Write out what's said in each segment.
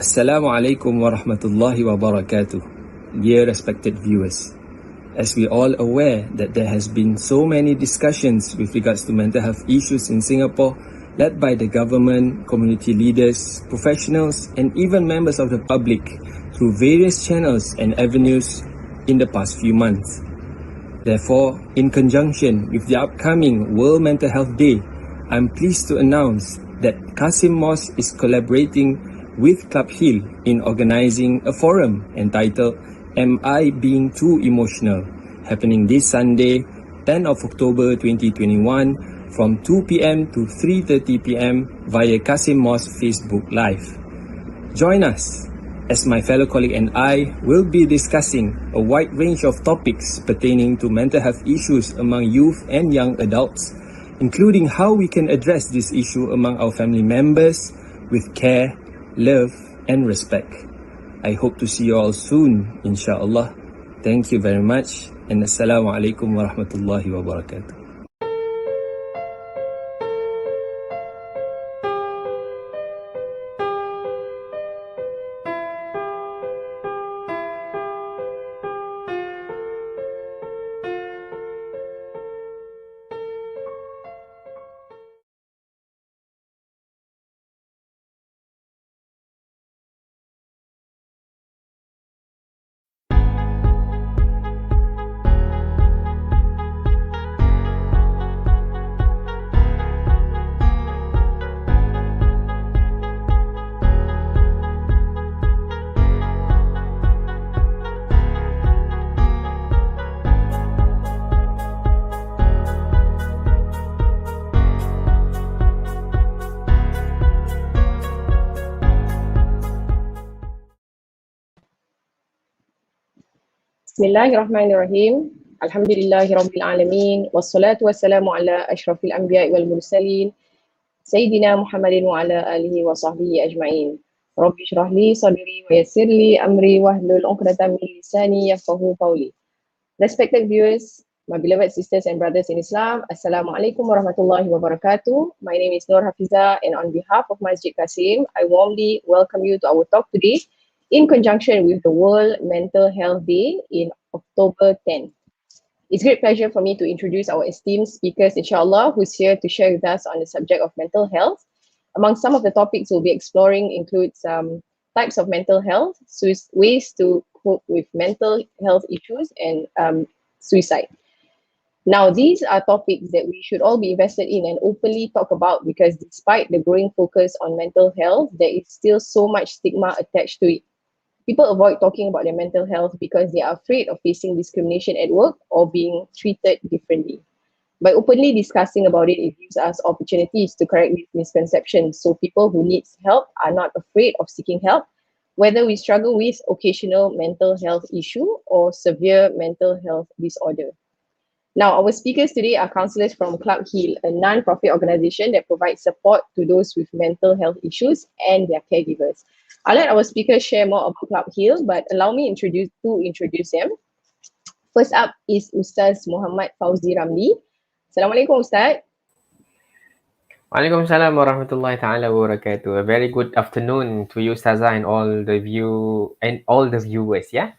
Assalamualaikum warahmatullahi wabarakatuh. Dear respected viewers, as we all aware that there has been so many discussions with regards to mental health issues in Singapore, led by the government, community leaders, professionals, and even members of the public through various channels and avenues in the past few months. Therefore, in conjunction with the upcoming World Mental Health Day, I'm pleased to announce that Kassim Mosque is collaborating with 𝘽𝙀𝙊𝙊𝙉𝙀 in organizing a forum entitled Am I Being Too Emotional? Happening this Sunday, 10 of October 2021 from 2 p.m. to 3:30 p.m. via Kassim Mosque Facebook Live. Join us as my fellow colleague and I will be discussing a wide range of topics pertaining to mental health issues among youth and young adults, including how we can address this issue among our family members with care, love, and respect. I hope to see you all soon, inshallah. Thank you very much, and Assalamualaikum warahmatullahi wabarakatuh. Bismillahirrahmanirrahim. Alhamdulillahirabbil alamin wassalatu wassalamu ala asyrafil anbiya'i wal mursalin sayyidina Muhammadin wa ala alihi wa sahbihi ajma'in. Rabbi shrah li sadri wa yassir li amri wahlul 'uqdatam min lisani yafqahu qawli. Respected viewers, my beloved sisters and brothers in Islam, Assalamualaikum warahmatullahi wabarakatuh. My name is Nur Hafiza, and on behalf of Masjid Kassim, I warmly welcome you to our talk today in conjunction with the World Mental Health Day in October 10. It's a great pleasure for me to introduce our esteemed speakers, inshallah, who's here to share with us on the subject of mental health. Among some of the topics we'll be exploring include types of mental health, ways to cope with mental health issues, and suicide. Now, these are topics that we should all be invested in and openly talk about, because despite the growing focus on mental health, there is still so much stigma attached to it. People avoid talking about their mental health because they are afraid of facing discrimination at work or being treated differently. By openly discussing about it, it gives us opportunities to correct these misconceptions, so people who need help are not afraid of seeking help, whether we struggle with occasional mental health issue or severe mental health disorder. Now, our speakers today are counselors from 𝘽𝙀𝙊𝙊𝙉𝙀, a non-profit organization that provides support to those with mental health issues and their caregivers. I'll let our speakers share more about 𝘽𝙀𝙊𝙊𝙀, but allow me to introduce them. First up is Ustaz Muhammad Fauzi Ramli. Assalamualaikum, Ustaz. Waalaikumsalam warahmatullahi ta'ala wabarakatuh. A very good afternoon to you, Ustazah, and all the viewers, yeah?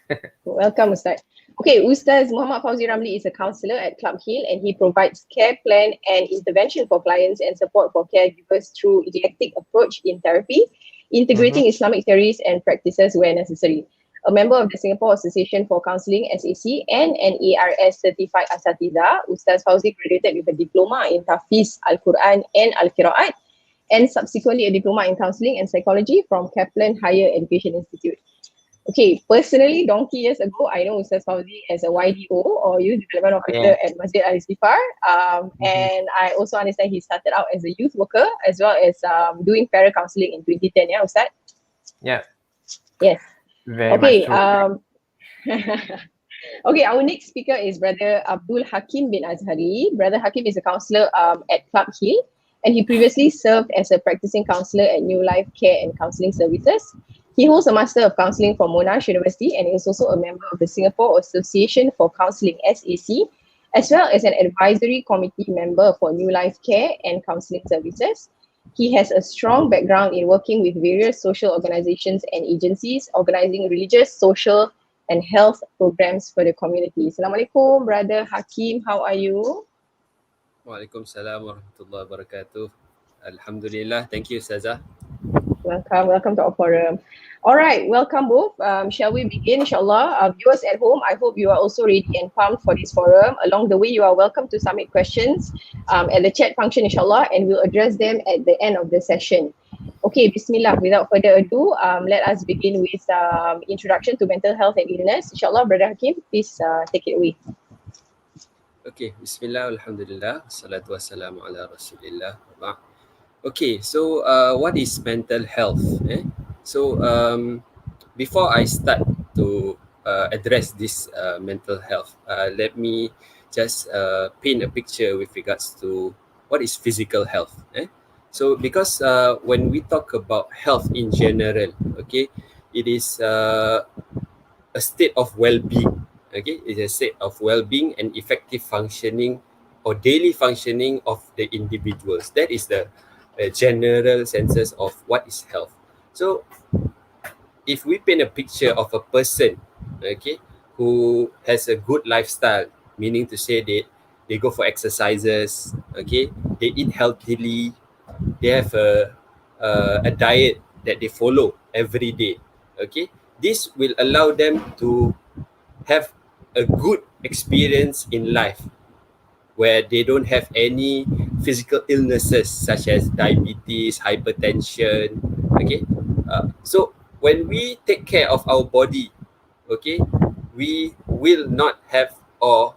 Welcome, Ustaz. Okay, Ustaz Muhammad Fauzi Ramli is a counsellor at 𝘽𝙀𝙊𝙊𝙀, and he provides care plan and intervention for clients and support for caregivers through eclectic approach in therapy, integrating Islamic theories and practices where necessary. A member of the Singapore Association for Counselling (SAC) and an 𝑎RS certified Asatidah, Ustaz Fauzi graduated with a diploma in Tahfiz Al-Quran and Al-Qiraat, and subsequently a diploma in counselling and psychology from Kaplan Higher Education Institute. Okay, personally, donkey years ago, I know Ustaz Fauzi as a YDO or Youth Development Officer at Masjid Al-Istighfar, and I also understand he started out as a youth worker as well as doing para-counselling in 2010, yeah, Ustaz? Yeah. Yes. Very Okay, much okay, our next speaker is Brother Abdul Hakim bin Azhari. Brother Hakim is a counsellor at 𝘽𝙀𝙊𝙊𝙀, and he previously served as a practicing counsellor at New Life Care and Counselling Services. He holds a Master of Counselling from Monash University and is also a member of the Singapore Association for Counselling (SAC), as well as an advisory committee member for New Life Care and Counselling Services. He has a strong background in working with various social organizations and agencies, organizing religious, social, and health programs for the community. Assalamualaikum, Brother Hakim. How are you? Waalaikumsalam warahmatullahi wabarakatuh. Alhamdulillah. Thank you, Ustazah. Welcome to our forum. All right, welcome both. Shall we begin, inshallah? Viewers at home, I hope you are also ready and pumped for this forum. Along the way, you are welcome to submit questions at the chat function, inshallah, and we'll address them at the end of the session. Okay, Bismillah. Without further ado, let us begin with introduction to mental health and illness. Inshallah, Brother Hakim, please take it away. Okay, Bismillah, Alhamdulillah, salatu wassalamu ala Rasulillah. Okay, so what is mental health? So before I start to address this mental health, let me just paint a picture with regards to what is physical health. So because when we talk about health in general, okay, it is a state of well-being. Okay, it's a state of well-being and effective functioning or daily functioning of the individuals. That is the general senses of what is health. So if we paint a picture of a person, okay, who has a good lifestyle, meaning to say they go for exercises, okay, they eat healthily, they have a diet that they follow every day, okay, this will allow them to have a good experience in life where they don't have any physical illnesses such as diabetes, hypertension, okay. So when we take care of our body, okay, we will not have, or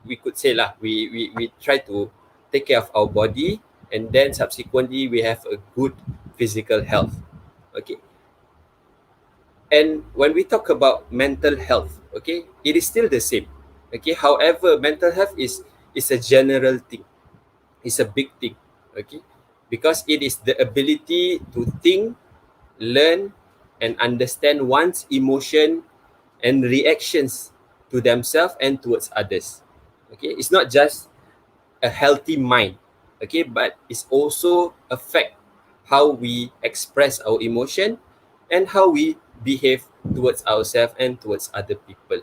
we could say lah, we try to take care of our body, and then subsequently we have a good physical health, okay. And when we talk about mental health, okay, it is still the same, okay. However, mental health is a general thing, it's a big thing, okay, because it is the ability to think, learn, and understand one's emotion and reactions to themselves and towards others. Okay, it's not just a healthy mind, okay, but it's also affect how we express our emotion and how we behave towards ourselves and towards other people.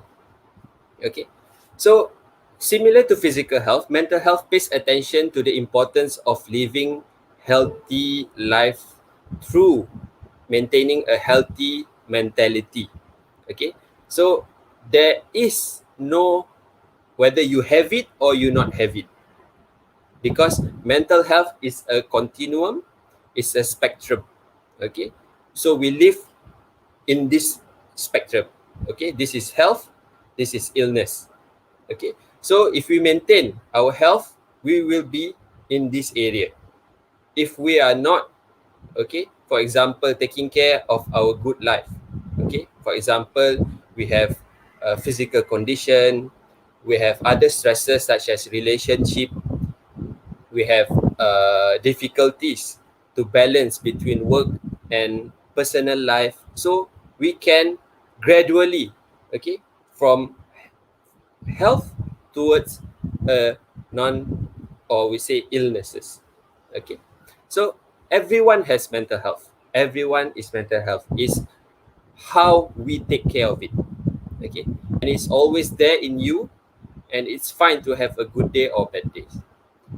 Okay, so similar to physical health, mental health pays attention to the importance of living healthy life through maintaining a healthy mentality. Okay, so there is no whether you have it or you not have it, because mental health is a continuum, it's a spectrum. Okay, so we live in this spectrum. Okay, this is health, this is illness. Okay, so if we maintain our health, we will be in this area. If we are not, okay, for example, taking care of our good life, okay, for example, we have a physical condition, we have other stresses such as relationship, we have difficulties to balance between work and personal life, so we can gradually, okay, from health towards non, or we say illnesses. Okay, so everyone has mental health, everyone is mental health, is how we take care of it. Okay, and it's always there in you, and it's fine to have a good day or bad days.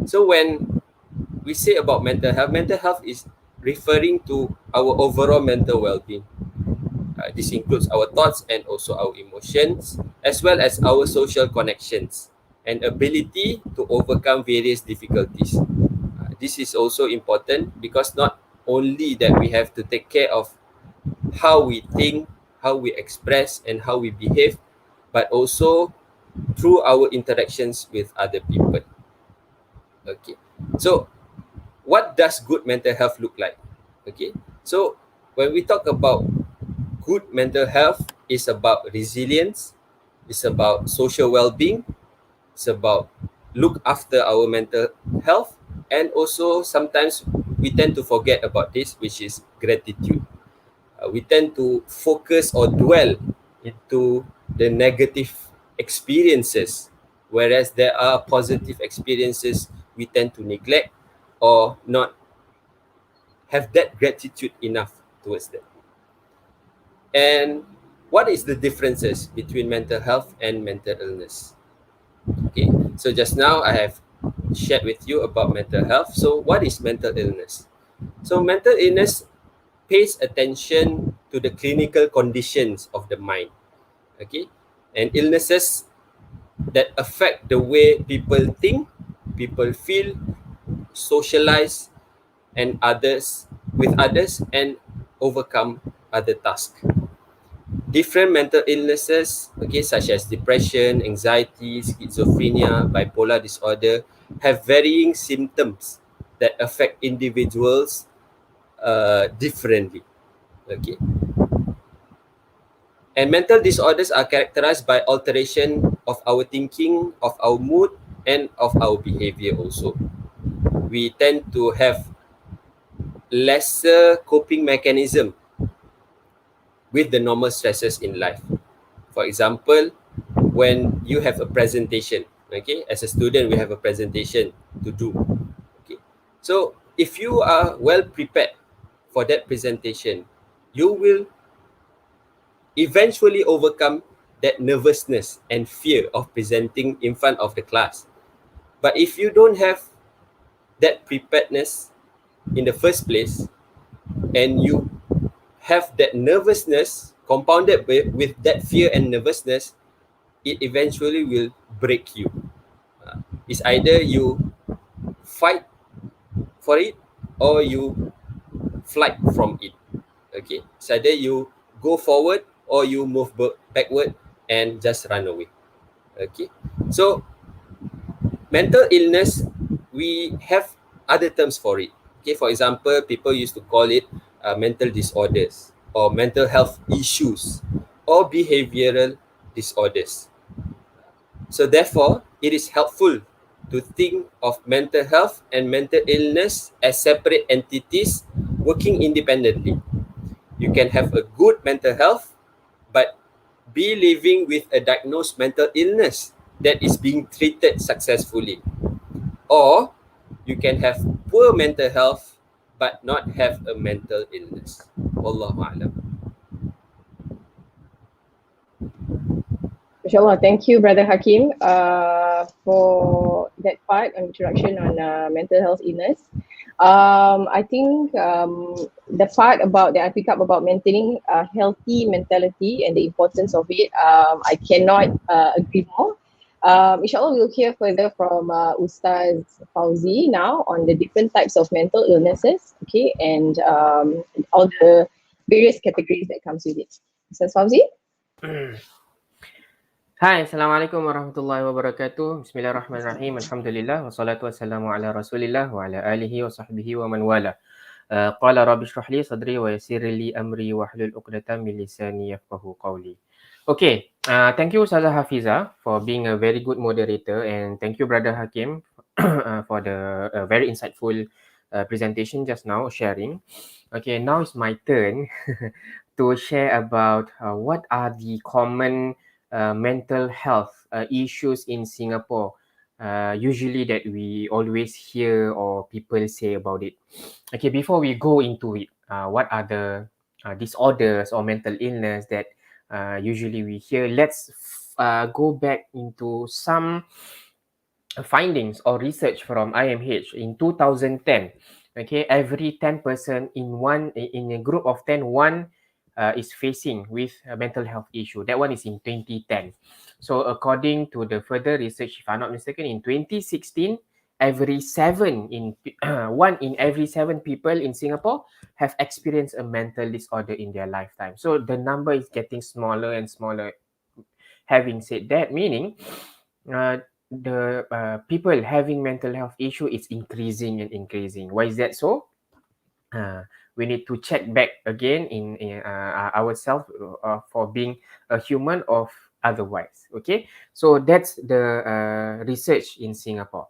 So when we say about mental health is referring to our overall mental well-being. This includes our thoughts and also our emotions, as well as our social connections and ability to overcome various difficulties. This is also important because not only that we have to take care of how we think, how we express, and how we behave, but also through our interactions with other people. Okay, so what does good mental health look like? Okay, so when we talk about good mental health, is about resilience, it's about social well-being, it's about look after our mental health, and also sometimes we tend to forget about this, which is gratitude. We tend to focus or dwell into the negative experiences, whereas there are positive experiences we tend to neglect or not have that gratitude enough towards them. And what is the differences between mental health and mental illness? Okay, so just now I have shared with you about mental health. So what is mental illness? So mental illness pays attention to the clinical conditions of the mind, okay, and illnesses that affect the way people think, people feel, socialize, and others with others, and overcome other tasks. Different mental illnesses, okay, such as depression, anxiety, schizophrenia, bipolar disorder, have varying symptoms that affect individuals differently. Okay, and mental disorders are characterized by alteration of our thinking, of our mood, and of our behavior also. We tend to have lesser coping mechanism with the normal stresses in life. For example, when you have a presentation, okay, as a student, we have a presentation to do. Okay, so if you are well prepared for that presentation, you will eventually overcome that nervousness and fear of presenting in front of the class. But if you don't have that preparedness in the first place, and you have that nervousness compounded with that fear and nervousness, it eventually will break you. It's either you fight for it or you flight from it. Okay, it's either you go forward or you move backward and just run away. Okay, so mental illness, we have other terms for it. Okay, for example, people used to call it mental disorders or mental health issues or behavioral disorders. So therefore, it is helpful to think of mental health and mental illness as separate entities working independently. You can have a good mental health, but be living with a diagnosed mental illness that is being treated successfully. Or you can have poor mental health, but not have a mental illness. Wallahu a'lam. Inshallah, thank you, Brother Hakim, for that part, introduction on mental health illness. I think the part about that I pick up about maintaining a healthy mentality and the importance of it, I cannot agree more. Inshallah, we'll hear further from Ustaz Fauzi now on the different types of mental illnesses, okay, and all the various categories that comes with it. Ustaz Fauzi? Hai, Assalamualaikum warahmatullahi wabarakatuh. Bismillahirrahmanirrahim. Alhamdulillah. Wassalatu wassalamu ala rasulillah wa ala alihi wa sahbihi wa man wala. Qala rabbi shrah li sadri wa yassir li amri wa hlul 'uqdatam min lisani yafqahu qawli. Okay, thank you Ustazah Hafiza for being a very good moderator, and thank you Brother Hakim for the very insightful presentation just now, sharing. Okay, now it's my turn to share about what are the common mental health issues in Singapore, usually that we always hear or people say about it. Okay, before we go into it, what are the disorders or mental illness that usually we hear? Let's go back into some findings or research from IMH in 2010. Okay, every 10 person in a group of 10, one is facing with a mental health issue. That one is in 2010. So according to the further research, if I'm not mistaken, in 2016, one in every 7 people in Singapore have experienced a mental disorder in their lifetime. So the number is getting smaller and smaller. Having said that, meaning the people having mental health issue is increasing and increasing. Why is that so? We need to check back again in ourselves for being a human or otherwise. Okay, so that's the research in Singapore.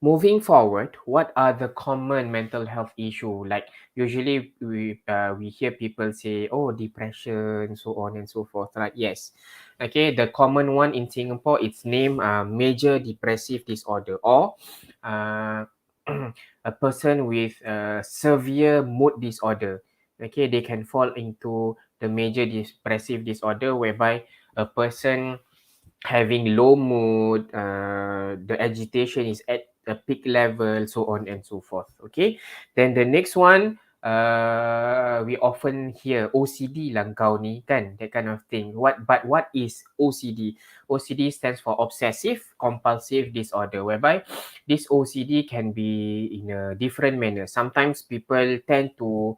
Moving forward, what are the common mental health issue? Like usually we hear people say, oh, depression, so on and so forth, right? Yes. Okay, the common one in Singapore, it's named major depressive disorder, or a person with severe mood disorder. Okay, they can fall into the major depressive disorder, whereby a person having low mood, the agitation is at a peak level, so on and so forth. Okay, then the next one, we often hear OCD lah kau ni kan, that kind of thing. What is OCD? OCD stands for obsessive compulsive disorder, whereby this OCD can be in a different manner. Sometimes people tend to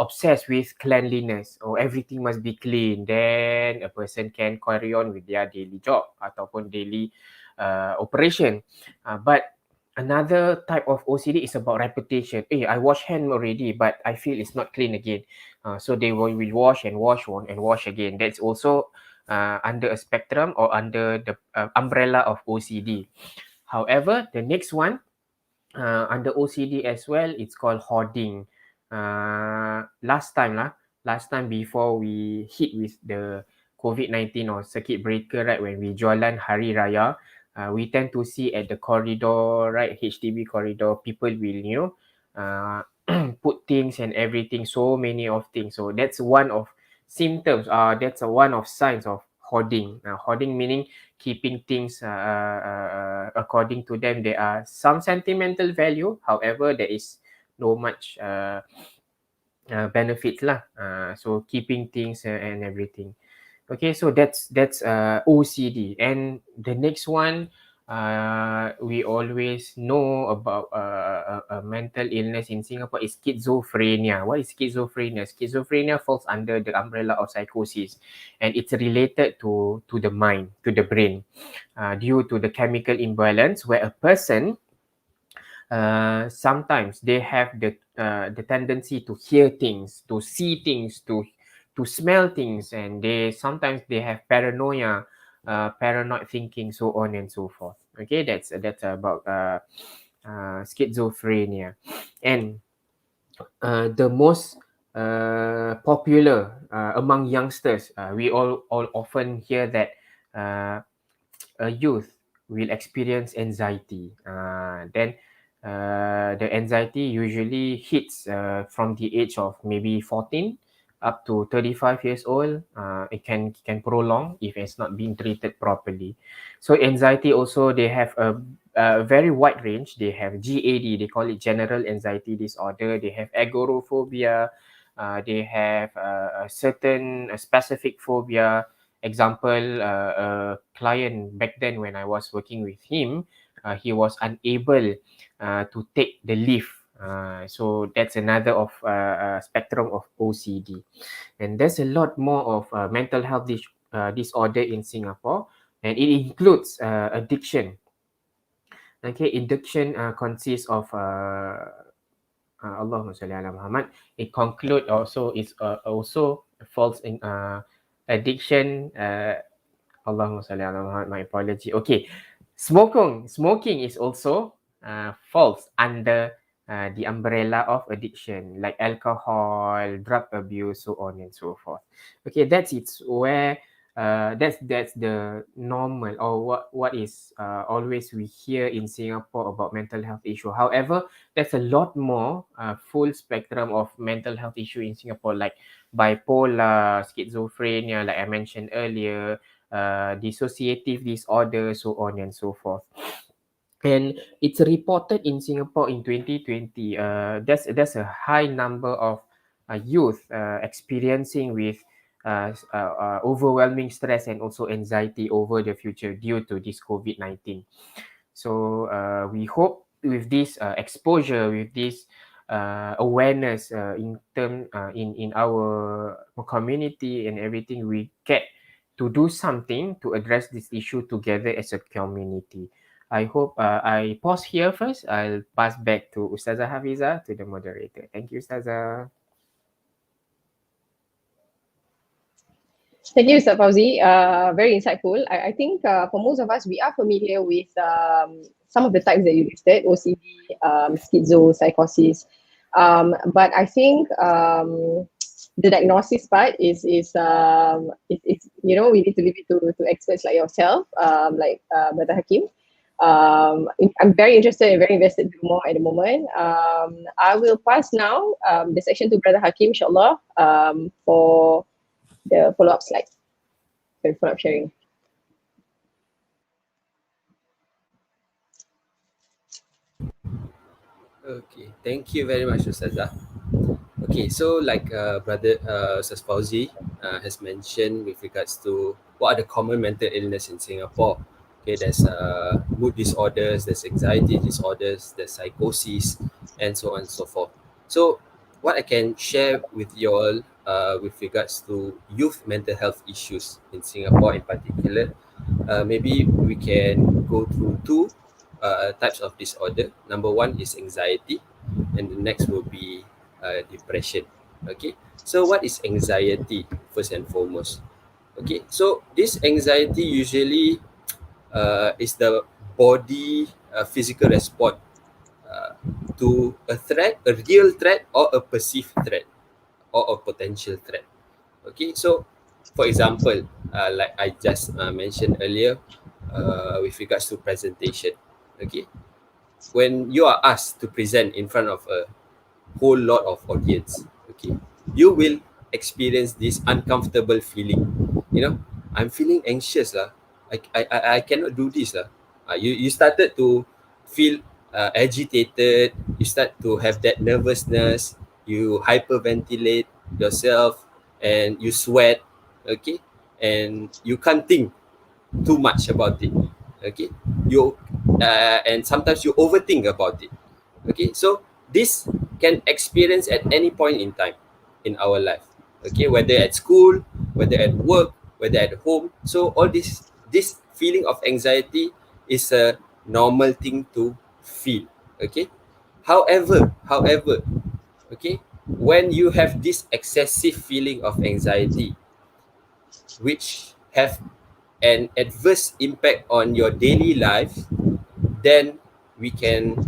obsessed with cleanliness, or everything must be clean, then a person can carry on with their daily job ataupun daily operation. But another type of OCD is about repetition. I wash hand already, but I feel it's not clean again. So they will wash and wash and wash again. That's also under a spectrum or under the umbrella of OCD. However, the next one, under OCD as well, it's called hoarding. Last time before we hit with the COVID-19 or circuit breaker, right, when we jualan Hari Raya, we tend to see at the corridor, right, HDB corridor, people will, put things and everything, so many of things. So that's one of symptoms, that's one of signs of hoarding. Hoarding meaning keeping things according to them. There are some sentimental value, however, there is no much benefits lah. So keeping things and everything. Okay, so that's OCD. And the next one, we always know about a mental illness in Singapore is schizophrenia. What is schizophrenia? Schizophrenia falls under the umbrella of psychosis, and it's related to the mind, to the brain, due to the chemical imbalance where a person, sometimes they have the tendency to hear things, to see things, to smell things, and sometimes they have paranoia, paranoid thinking, so on and so forth. Okay, that's about schizophrenia. And the most popular among youngsters, we all often hear that a youth will experience anxiety. Then the anxiety usually hits from the age of maybe 14 up to 35 years old. It can prolong if it's not being treated properly. So anxiety also, they have a very wide range. They have GAD, they call it general anxiety disorder. They have agoraphobia. They have a certain specific phobia. Example, a client back then when I was working with him, he was unable to take the lift. So that's another of spectrum of OCD. And there's a lot more of mental health disorder in Singapore, and it includes addiction. Okay, addiction consists of Allahumma salli ala Muhammad. It conclude also is also falls in addiction. Allahumma salli ala Muhammad. My apology. Okay, smoking is also falls under the umbrella of addiction, like alcohol, drug abuse, so on and so forth. Okay, that's where that's the normal, or what is always we hear in Singapore about mental health issue. However, there's a lot more full spectrum of mental health issue in Singapore, like bipolar, schizophrenia, like I mentioned earlier, dissociative disorder, so on and so forth. And it's reported in Singapore in 2020, there's a high number of youth experiencing with overwhelming stress and also anxiety over the future due to this COVID-19. So we hope with this exposure, with this awareness in our community and everything, we get to do something to address this issue together as a community. I hope I pause here first. I'll pass back to Ustazah Hafizah, to the moderator. Thank you, Ustazah. Thank you, Ustaz Fauzi. Very insightful. I think for most of us, we are familiar with some of the types that you listed: OCD, schizo, psychosis. But I think the diagnosis part is we need to leave it to experts like yourself, like Brother Hakim. I'm very interested and very invested more at the moment. I will pass now the section to Brother Hakim, inshallah, for the follow-up slide, for follow-up sharing. Okay, thank you very much, Ustazah. Okay, so like Brother Ustaz Fauzi has mentioned with regards to what are the common mental illness in Singapore. Okay, there's mood disorders, there's anxiety disorders, there's psychosis, and so on and so forth. So what I can share with you all with regards to youth mental health issues in Singapore in particular, maybe we can go through two types of disorder. Number one is anxiety, and the next will be depression. Okay, so what is anxiety first and foremost? Okay, so this anxiety usually is the body physical response to a threat, a real threat, or a perceived threat, or a potential threat. Okay, so for example, like I just mentioned earlier, with regards to presentation. Okay, when you are asked to present in front of a whole lot of audience, okay, you will experience this uncomfortable feeling. You know, I'm feeling anxious lah. I cannot do this lah. You started to feel agitated. You start to have that nervousness. You hyperventilate yourself, and you sweat. Okay, and you can't think too much about it. Okay, you and sometimes you overthink about it. Okay, so this can experience at any point in time in our life. Okay, whether at school, whether at work, whether at home. So all this feeling of anxiety is a normal thing to feel. Okay, however, okay, when you have this excessive feeling of anxiety, which have an adverse impact on your daily life, then we can,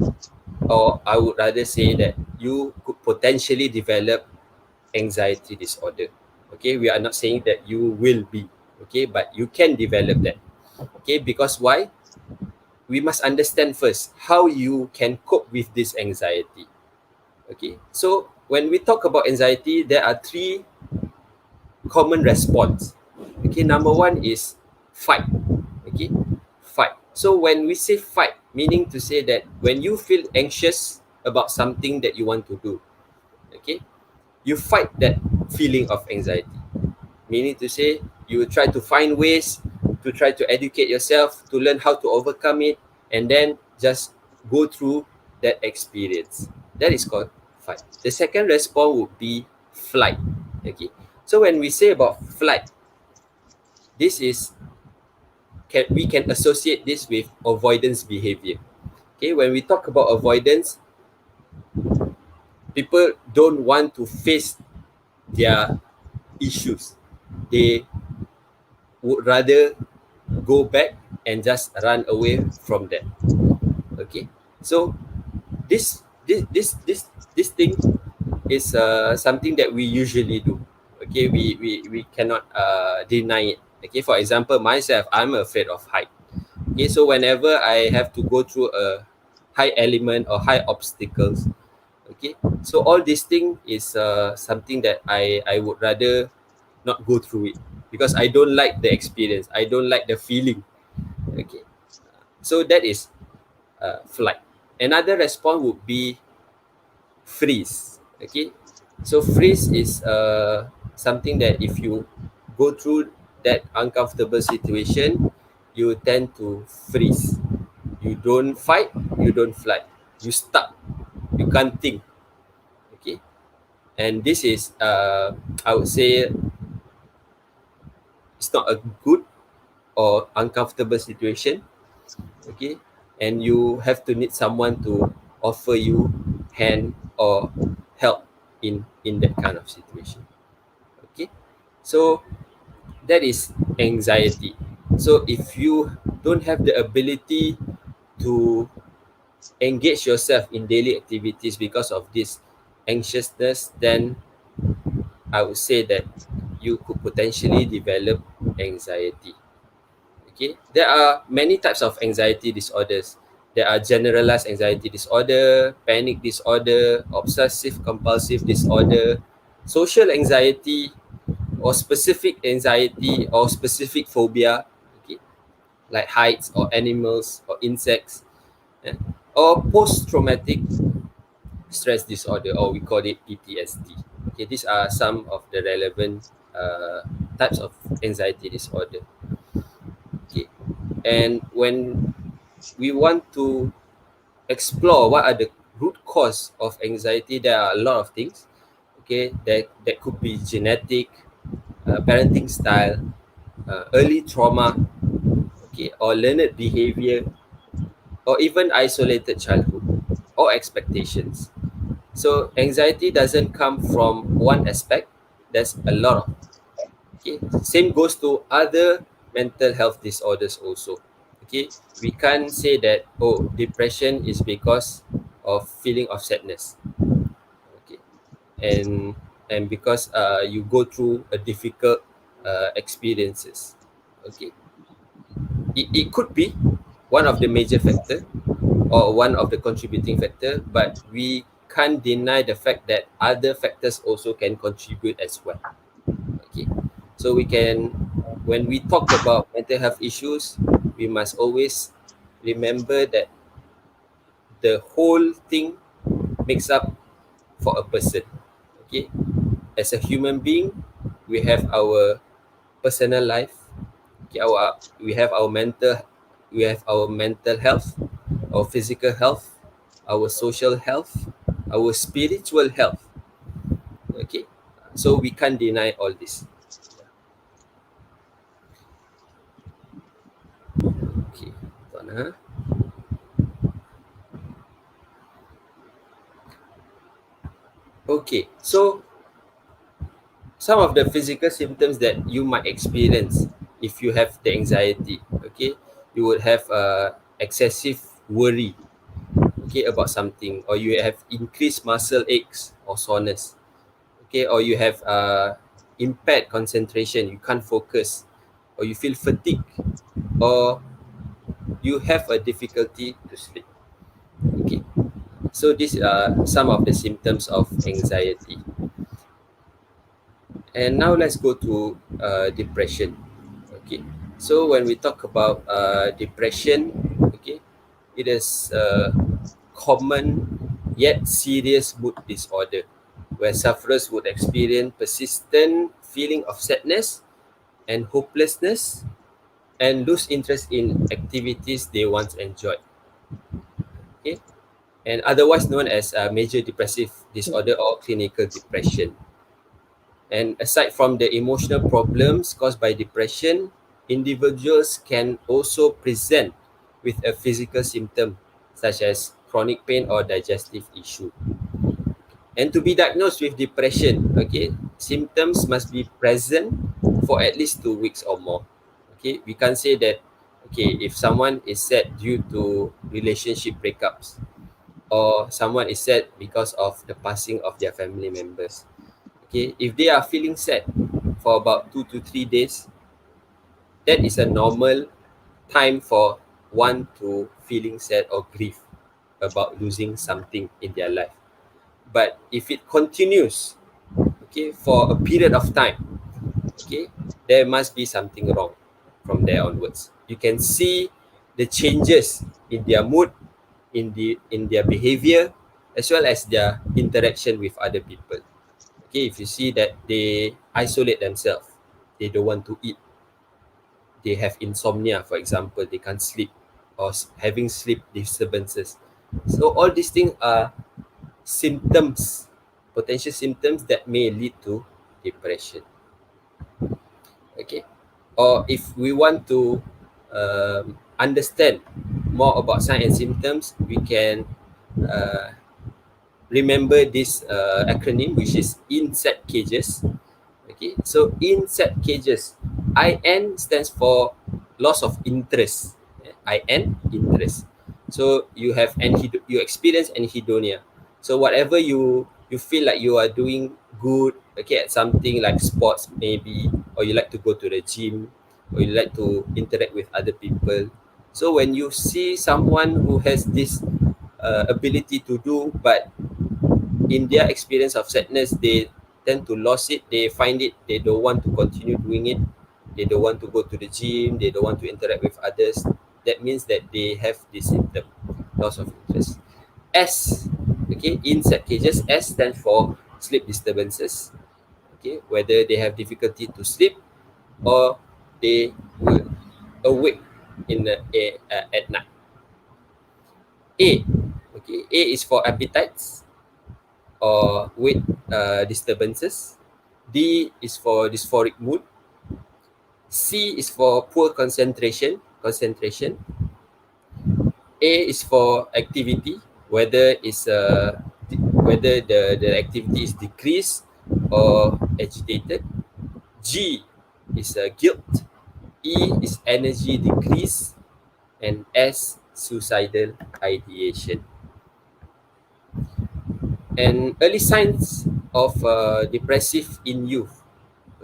or I would rather say that you could potentially develop anxiety disorder. Okay, we are not saying that you will be, okay, but you can develop that. Okay, because why? We must understand first how you can cope with this anxiety. Okay, so when we talk about anxiety, there are three common response. Okay, number one is fight. Okay, fight. So when we say fight, meaning to say that when you feel anxious about something that you want to do, okay, you fight that feeling of anxiety. Meaning to say you will try to find ways to try to educate yourself, to learn how to overcome it, and then just go through that experience. That is called fight. The second response would be flight. Okay, so when we say about flight, this is we can associate this with avoidance behavior. Okay, when we talk about avoidance, people don't want to face their issues. They would rather go back and just run away from them. Okay, so this thing is something that we usually do. Okay, we cannot deny it. Okay, for example, myself, I'm afraid of height. Okay, so whenever I have to go through a high element or high obstacles, okay, so all this thing is something that I would rather not go through it, because I don't like the experience, I don't like the feeling. Okay, so that is flight. Another response would be freeze. Okay, so freeze is something that if you go through that uncomfortable situation, you tend to freeze. You don't fight, you don't flight, you stuck, you can't think. Okay, and this is I would say it's not a good or uncomfortable situation. Okay, and you have to need someone to offer you hand or help in that kind of situation. Okay, so that is anxiety. So if you don't have the ability to engage yourself in daily activities because of this anxiousness, then I would say that you could potentially develop anxiety. Okay, there are many types of anxiety disorders. There are generalized anxiety disorder, panic disorder, obsessive compulsive disorder, social anxiety, or specific anxiety or specific phobia, okay, like heights or animals or insects, eh, or post-traumatic stress disorder, or we call it PTSD. Okay, these are some of the relevant types of anxiety disorder. Okay, and when we want to explore what are the root cause of anxiety, there are a lot of things. Okay, that could be genetic, parenting style, early trauma, okay, or learned behavior, or even isolated childhood or expectations. So anxiety doesn't come from one aspect. There's a lot of. Okay, same goes to other mental health disorders also. Okay, we can't say that, oh, depression is because of feeling of sadness. Okay, and because you go through a difficult experiences. Okay, it could be one of the major factor or one of the contributing factor, but we can't deny the fact that other factors also can contribute as well. Okay, so we can, when we talk about mental health issues, we must always remember that the whole thing makes up for a person. Okay, as a human being, we have our personal life. Okay, we have our mental health, our physical health, our social health, our spiritual health. Okay, so we can't deny all this. Okay, hold on, huh? Okay, so some of the physical symptoms that you might experience if you have the anxiety, okay, you would have excessive worry, okay, about something, or you have increased muscle aches or soreness, okay, or you have impaired concentration, you can't focus, or you feel fatigue, or you have a difficulty to sleep. Okay, so these are some of the symptoms of anxiety. And now let's go to depression. Okay, so when we talk about depression, okay, it is a common yet serious mood disorder where sufferers would experience persistent feeling of sadness and hopelessness and lose interest in activities they once enjoyed. Okay, and otherwise known as major depressive disorder or clinical depression. And aside from the emotional problems caused by depression, individuals can also present with a physical symptom such as chronic pain or digestive issue. And to be diagnosed with depression, okay, symptoms must be present for at least 2 weeks or more. Okay, we can't say that, okay, if someone is sad due to relationship breakups, or someone is sad because of the passing of their family members. Okay, if they are feeling sad for about 2 to 3 days, that is a normal time for one to feeling sad or grief about losing something in their life. But if it continues, okay, for a period of time, okay, there must be something wrong from there onwards. You can see the changes in their mood, in their behavior, as well as their interaction with other people. Okay, if you see that they isolate themselves, they don't want to eat, they have insomnia, for example, they can't sleep, or having sleep disturbances. So all these things are symptoms, potential symptoms that may lead to depression. Okay, or if we want to understand more about signs and symptoms, we can remember this acronym, which is INSET cages. Okay, so INSET cages, IN stands for loss of interest. IN, interest. So you have you experience anhedonia. So whatever you feel like you are doing good, okay, at something like sports maybe, or you like to go to the gym, or you like to interact with other people. So when you see someone who has this ability to do, but in their experience of sadness, they tend to lose it. They find it, they don't want to continue doing it. They don't want to go to the gym. They don't want to interact with others. That means that they have this symptom, loss of interest. S, okay, in sad cases, S stands for sleep disturbances. Okay, whether they have difficulty to sleep or they will awake at night. A, okay, A is for appetites or weight disturbances. D is for dysphoric mood. C is for poor concentration. A is for activity, whether the activity is decreased or agitated. G is guilt. E is energy decrease, and S suicidal ideation. And early signs of depressive in youth.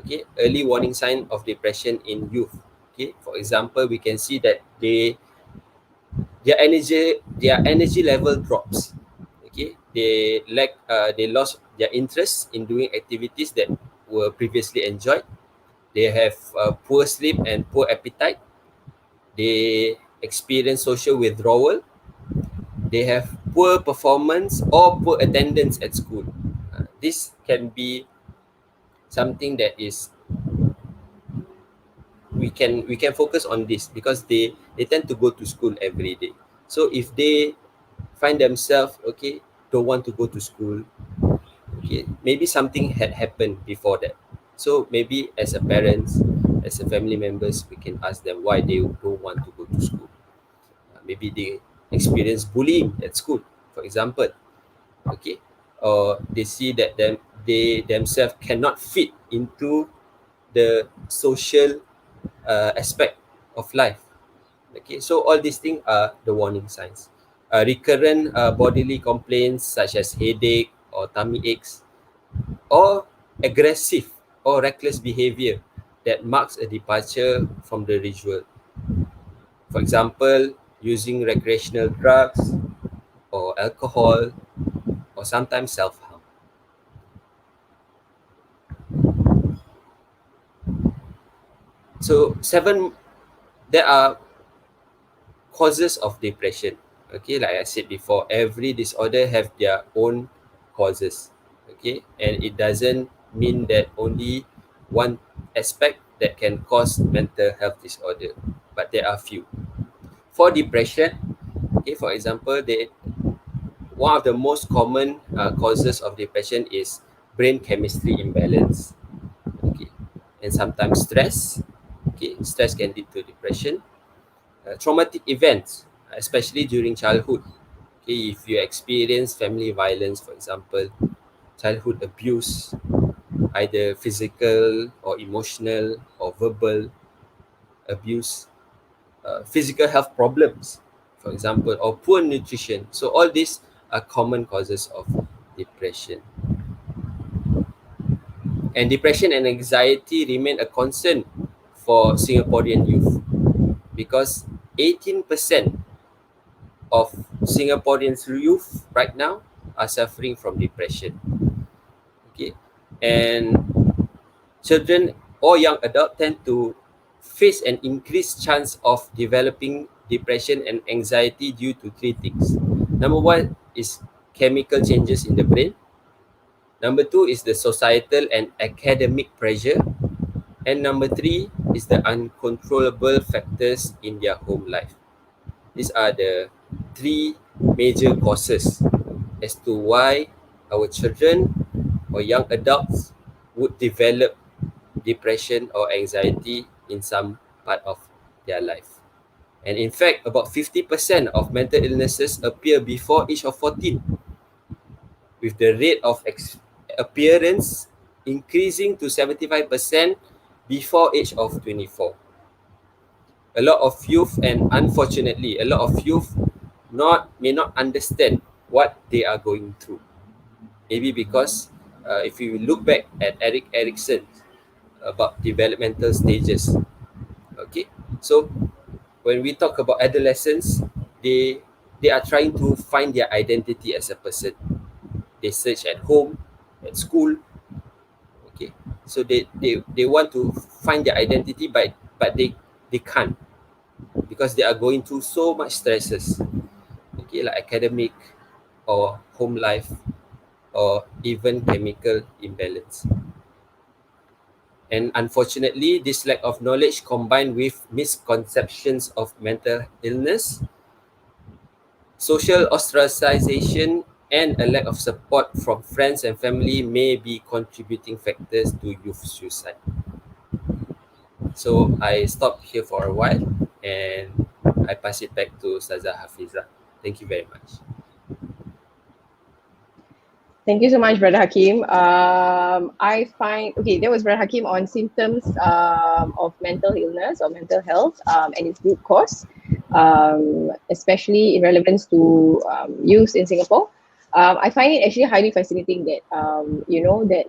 Okay, early warning sign of depression in youth. Okay, for example, we can see that their energy level drops. Okay, they lost their interest in doing activities that were previously enjoyed. They have poor sleep and poor appetite. They experience social withdrawal. They have poor performance or poor attendance at school. This can be something that is we can focus on this, because they tend to go to school every day. So if they find themselves don't want to go to school, maybe something had happened before that. So maybe as a parents, as a family members, we can ask them why they don't want to go to school. Maybe they experience bullying at school, for example. Or they see that they themselves cannot fit into the social aspect of life. So all these things are the warning signs. Recurrent bodily complaints such as headache or tummy aches, or aggressive or reckless behavior that marks a departure from the ritual. For example, using recreational drugs or alcohol, or sometimes self-harm. So there are causes of depression. Like I said before, every disorder have their own causes. And it doesn't mean that only one aspect that can cause mental health disorder, but there are few. For depression, for example, one of the most common causes of depression is brain chemistry imbalance. And sometimes stress. Stress can lead to depression. Traumatic events, especially during childhood. If you experience family violence, for example, childhood abuse, either physical or emotional or verbal abuse, physical health problems, for example, or poor nutrition. So all these are common causes of depression. And depression and anxiety remain a concern for Singaporean youth, because 18% of Singaporeans youth right now are suffering from depression. And children or young adults tend to face an increased chance of developing depression and anxiety due to three things. Number one is chemical changes in the brain. Number two is the societal and academic pressure. And number three is the uncontrollable factors in their home life. These are the three major causes as to why our children or young adults would develop depression or anxiety in some part of their life. And in fact, about 50% of mental illnesses appear before age of 14, with the rate of appearance increasing to 75% before age of 24. A lot of youth, and unfortunately, a lot of youth may not understand what they are going through. Maybe because if you look back at Erik Erikson about developmental stages, So when we talk about adolescents, they are trying to find their identity as a person. They search at home, at school. Okay, so they want to find their identity, but they can't, because they are going through so much stresses. Okay, like academic or home life, or even chemical imbalance. And unfortunately, this lack of knowledge combined with misconceptions of mental illness, social ostracization, and a lack of support from friends and family may be contributing factors to youth suicide. So I stop here for a while and I pass it back to Ustazah Hafiza. Thank you very much. Thank you so much, Brother Hakim. I find, okay, that was Brother Hakim on symptoms of mental illness or mental health and its root cause, especially in relevance to youth in Singapore. I find it actually highly fascinating that, that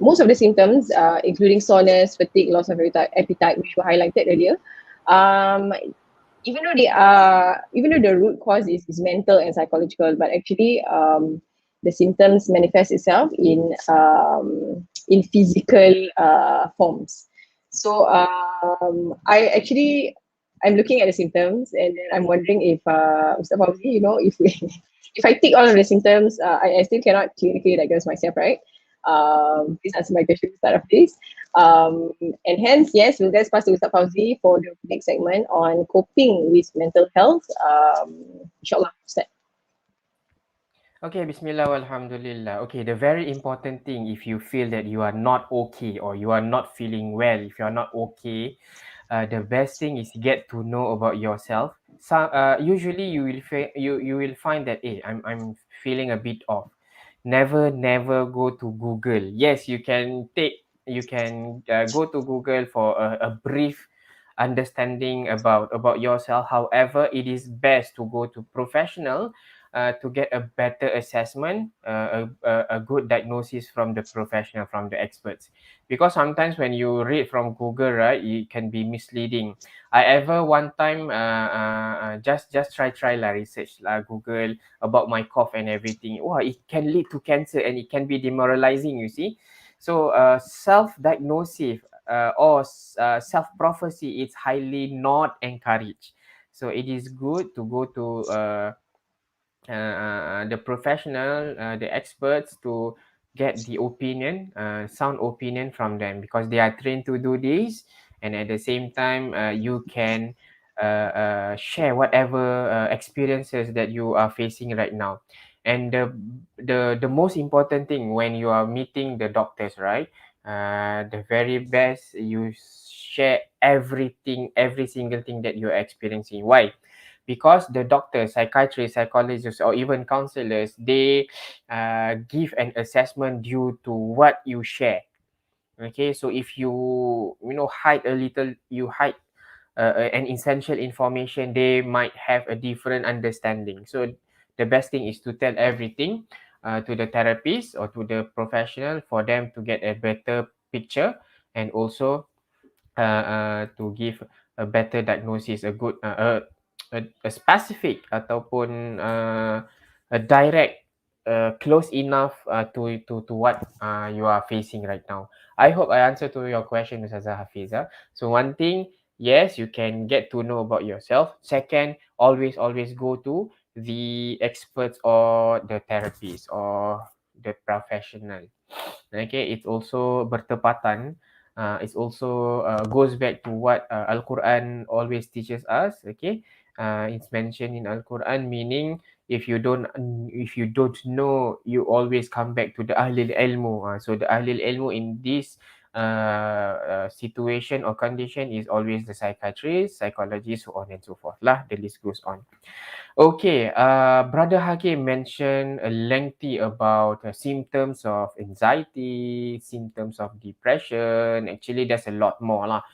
most of the symptoms, including soreness, fatigue, loss of appetite, which were highlighted earlier, even though the root cause is mental and psychological, but actually the symptoms manifest itself in physical forms. So I'm looking at the symptoms and then I'm wondering if Mr. Fauzi, if we if I tick all of the symptoms, I still cannot clinically diagnose myself, right? Please answer my question to start off, please. And hence, yes, we'll just pass to Ustaz Fauzi for the next segment on coping with mental health. Inshallah, Ustaz. Okay, Bismillah, Alhamdulillah. Okay, the very important thing, if you feel that you are not okay or you are not feeling well, if you are not okay, the best thing is get to know about yourself. So, usually you will find that, hey, I'm feeling a bit off. Never go to Google. Yes, you can go to Google for a brief understanding about yourself. However, it is best to go to professional to get a better assessment, a good diagnosis from the professional, from the experts. Because sometimes when you read from Google, right, it can be misleading. I ever one time just try research Google about my cough and everything. Wow, it can lead to cancer and it can be demoralizing, you see. So self-diagnosis or self-prophecy is highly not encouraged. So it is good to go to the professional, the experts, to get the opinion, sound opinion from them, because they are trained to do this. And at the same time, you can share whatever experiences that you are facing right now. And the most important thing when you are meeting the doctors, right? The very best, you share everything, every single thing that you're experiencing. Why? Because the doctors, psychiatrists, psychologists, or even counselors, they give an assessment due to what you share. Okay, so if you hide a little, you hide an essential information, they might have a different understanding. So the best thing is to tell everything to the therapist or to the professional, for them to get a better picture, and also to give a better diagnosis, a good a specific ataupun a direct, close enough to what you are facing right now. I hope I answered to your question, Ustazah Hafiza. So one thing, yes, you can get to know about yourself. Second, always go to the experts or the therapist or the professional. Okay, it's also bertepatan. It's also goes back to what Al-Quran always teaches us. Okay, it's mentioned in Al-Quran, meaning if you don't know, you always come back to the Ahlul Ilmu. So the Ahlul Ilmu in this situation or condition is always the psychiatrist, psychologist, so on and so forth. Lah, the list goes on. Okay, Brother Hakim mentioned lengthy about symptoms of anxiety, symptoms of depression. Actually, there's a lot more lah.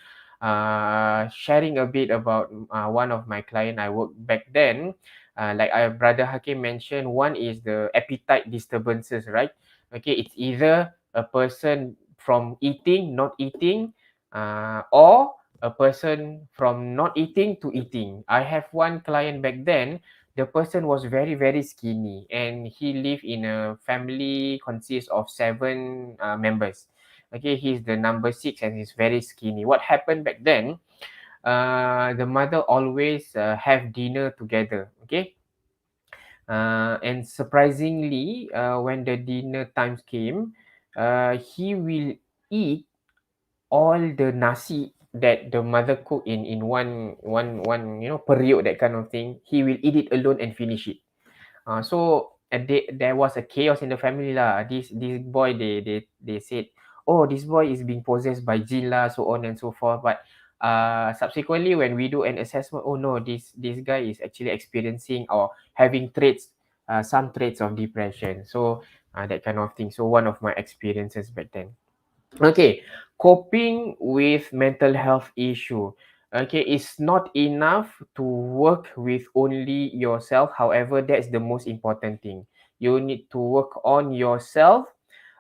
Sharing a bit about one of my client I worked back then. Brother Hakim mentioned, one is the appetite disturbances, right? Okay, it's either a person from eating, not eating, or a person from not eating to eating. I have one client back then. The person was very, very skinny, and he lived in a family consists of 7 members. Okay, he's the number 6 and he's very skinny. What happened back then? The mother always have dinner together. Okay, and surprisingly, when the dinner times came, he will eat all the nasi that the mother cook in one period, that kind of thing. He will eat it alone and finish it. So there was a chaos in the family lah. This boy, they said, oh, this boy is being possessed by jinn lah, so on and so forth. But subsequently, when we do an assessment, oh no, this guy is actually experiencing or having traits, some traits of depression. So that kind of thing. So one of my experiences back then. Okay, coping with mental health issue. Okay, it's not enough to work with only yourself. However, that's the most important thing. You need to work on yourself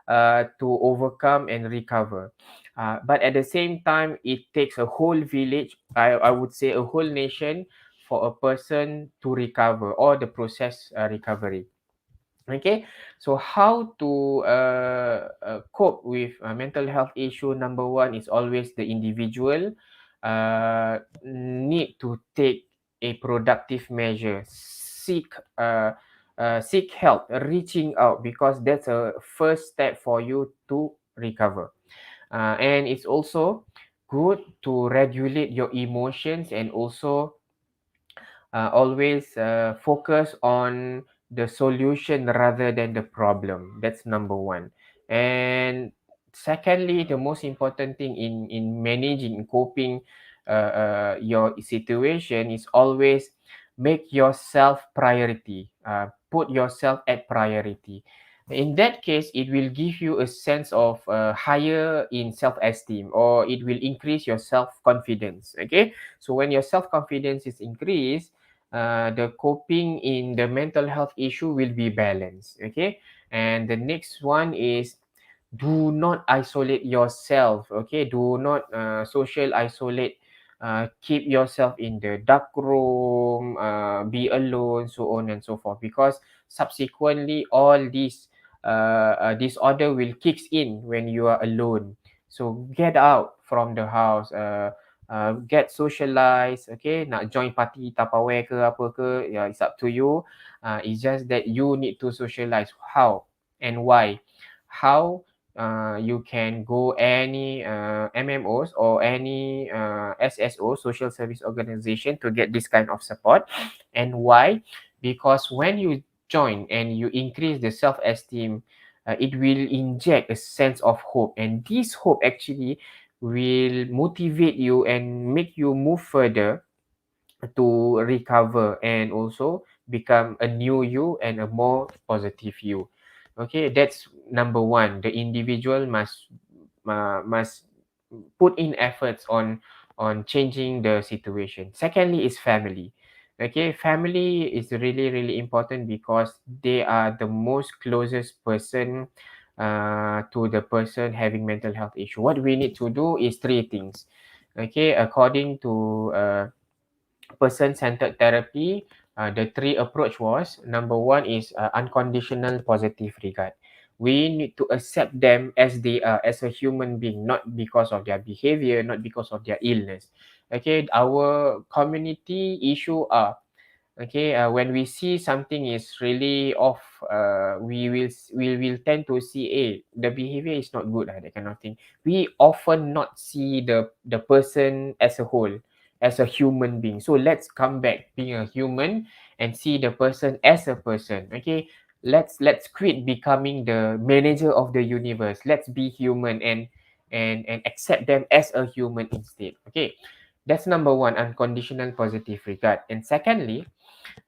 to overcome and recover. But at the same time, it takes a whole village, I would say a whole nation, for a person to recover or the process recovery. Okay, so how to cope with mental health issue? Number one is always the individual need to take a productive measure, seek help, reaching out, because that's a first step for you to recover. And it's also good to regulate your emotions and also always focus on the solution rather than the problem. That's number one. And secondly, the most important thing in managing, coping your situation is always make yourself priority. Put yourself at priority. In that case, it will give you a sense of higher in self-esteem, or it will increase your self-confidence. Okay, so when your self-confidence is increased, the coping in the mental health issue will be balanced. Okay, and the next one is, do not isolate yourself. Okay, do not social isolate. Keep yourself in the dark room, be alone, so on and so forth, because subsequently all these disorder will kicks in when you are alone. So get out from the house, get socialized. Okay, nak join party Tupperware ke apa ke, yeah, it's up to you. It's just that you need to socialize. How and why? How you can go any MMOs or any SSO, social service organization, to get this kind of support. And why? Because when you join and you increase the self-esteem, it will inject a sense of hope, and this hope actually will motivate you and make you move further to recover and also become a new you and a more positive you. Okay, that's number one. The individual must put in efforts on changing the situation. Secondly is family. Okay, family is really, really important because they are the most closest person to the person having mental health issue. What we need to do is 3 things. Okay, according to person-centered therapy, the 3 approach was, number 1 is unconditional positive regard. We need to accept them as they are, as a human being, not because of their behavior, not because of their illness. Okay, our community issue are, okay, when we see something is really off, we will tend to see, the behavior is not good, that kind of thing. We often not see the person as a whole, as a human being. So let's come back being a human and see the person as a person. Okay, let's quit becoming the manager of the universe. Let's be human and accept them as a human instead. Okay, that's number 1, unconditional positive regard. And secondly,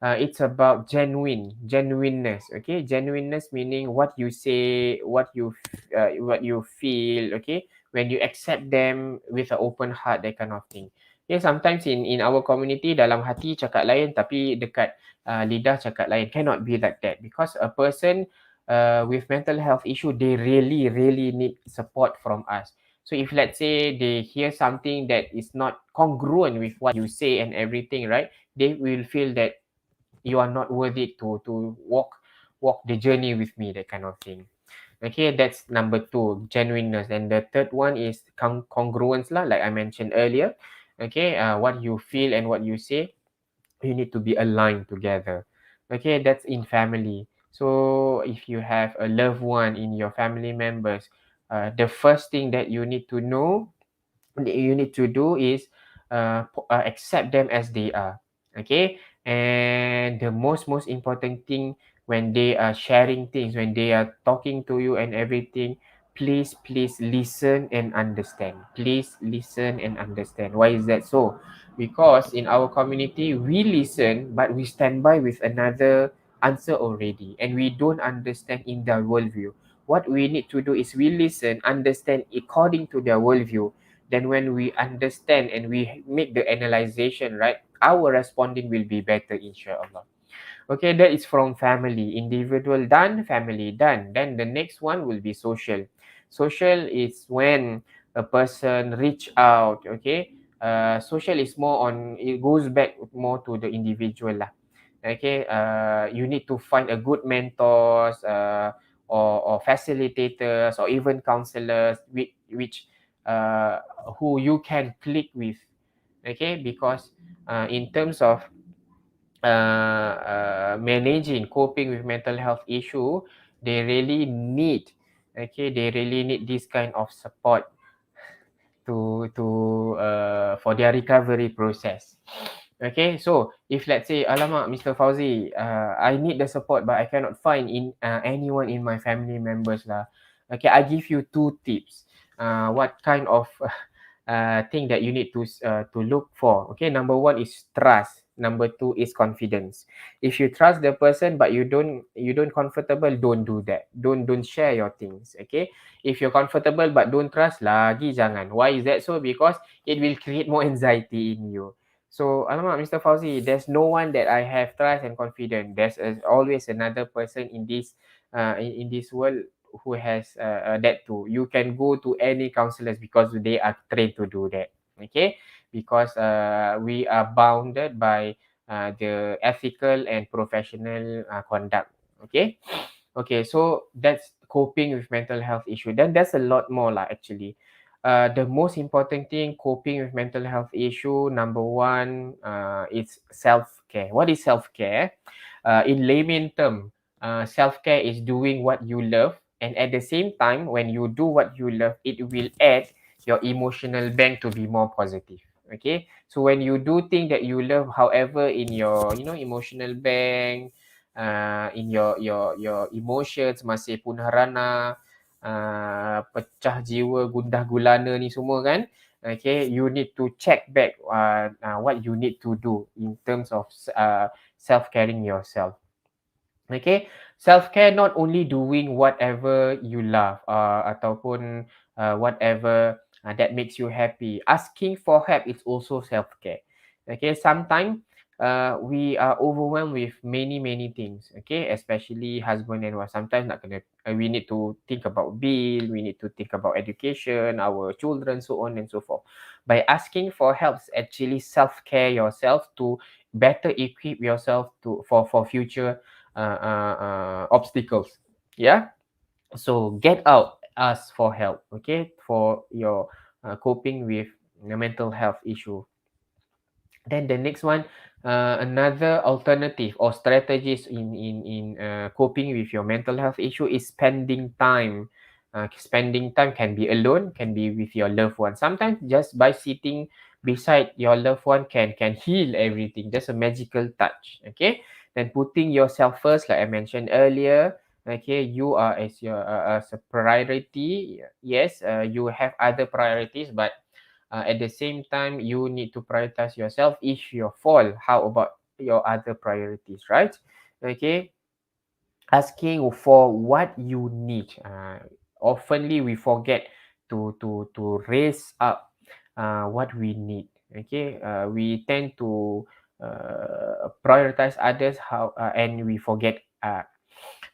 it's about genuineness. Okay, genuineness meaning what you say, what you feel. Okay, when you accept them with an open heart, that kind of thing. Okay, sometimes in our community, dalam hati cakap lain tapi dekat lidah cakap lain. Cannot be like that, because a person with mental health issue, they really need support from us. So if let's say they hear something that is not congruent with what you say and everything, right, they will feel that you are not worthy to walk the journey with me, that kind of thing. Okay, that's number 2, genuineness. And the third one is congruence lah, like I mentioned earlier. Okay, what you feel and what you say, you need to be aligned together. Okay, that's in family. So if you have a loved one in your family members, the first thing that you need to know, that you need to do is accept them as they are. Okay, and the most important thing, when they are sharing things, when they are talking to you and everything, please listen and understand. Please listen and understand. Why is that so? Because in our community, we listen but we stand by with another answer already, and we don't understand in their worldview. What we need to do is we listen, understand according to their worldview. Then when we understand and we make the analyzation, right, our responding will be better, inshallah. Okay, that is from family. Individual done, family done. Then the next one will be social. Social is when a person reach out. Okay, social is more on, it goes back more to the individual lah. Okay, you need to find a good mentors, or facilitators, or even counselors, which who you can click with. Okay, because in terms of managing, coping with mental health issue, they really need, okay, they really need this kind of support to for their recovery process. Okay, so if let's say, alamak, Mr. Fauzi, I need the support but I cannot find in anyone in my family members lah. Okay, I give you 2 tips. What kind of thing that you need to look for. Okay, number 1 is trust. Number 2 is confidence. If you trust the person but you don't comfortable, don't do that. Don't share your things. Okay, if you're comfortable but don't trust, lagi jangan. Why is that so? Because it will create more anxiety in you. So, alamak, Mr. Fauzi, there's no one that I have trust and confidence. There's always another person in this world who has that too. You can go to any counselors because they are trained to do that. Okay, because we are bounded by the ethical and professional conduct. Okay. Okay, so that's coping with mental health issue. Then there's a lot more lah actually. The most important thing coping with mental health issue, number 1, is self-care. What is self-care? In layman term, self-care is doing what you love, and at the same time, when you do what you love, it will add your emotional bank to be more positive. Okay, so when you do things that you love, however, in your emotional bank, in your emotions masih punah rana, pecah jiwa, gundah gulana ni semua kan. Okay, you need to check back what you need to do in terms of self-caring yourself. Okay, self-care not only doing whatever you love ataupun whatever that makes you happy. Asking for help is also self-care. Okay, sometimes we are overwhelmed with many things. Okay, especially husband and wife. Sometimes nak kena, we need to think about bill, we need to think about education, our children, so on and so forth. By asking for help, actually self-care yourself to better equip yourself for future obstacles. Yeah, so get out, ask for help. Okay, for your coping with mental health issue. Then the next one, another alternative or strategies in coping with your mental health issue is spending time. Spending time can be alone, can be with your loved one. Sometimes just by sitting beside your loved one can heal everything. Just a magical touch. Okay, then putting yourself first, like I mentioned earlier. Okay, you are as a priority. Yes, you have other priorities, but at the same time, you need to prioritize yourself. If you fall, how about your other priorities, right? Okay, asking for what you need. Oftenly we forget to raise up what we need. Okay, we tend to prioritize others, and we forget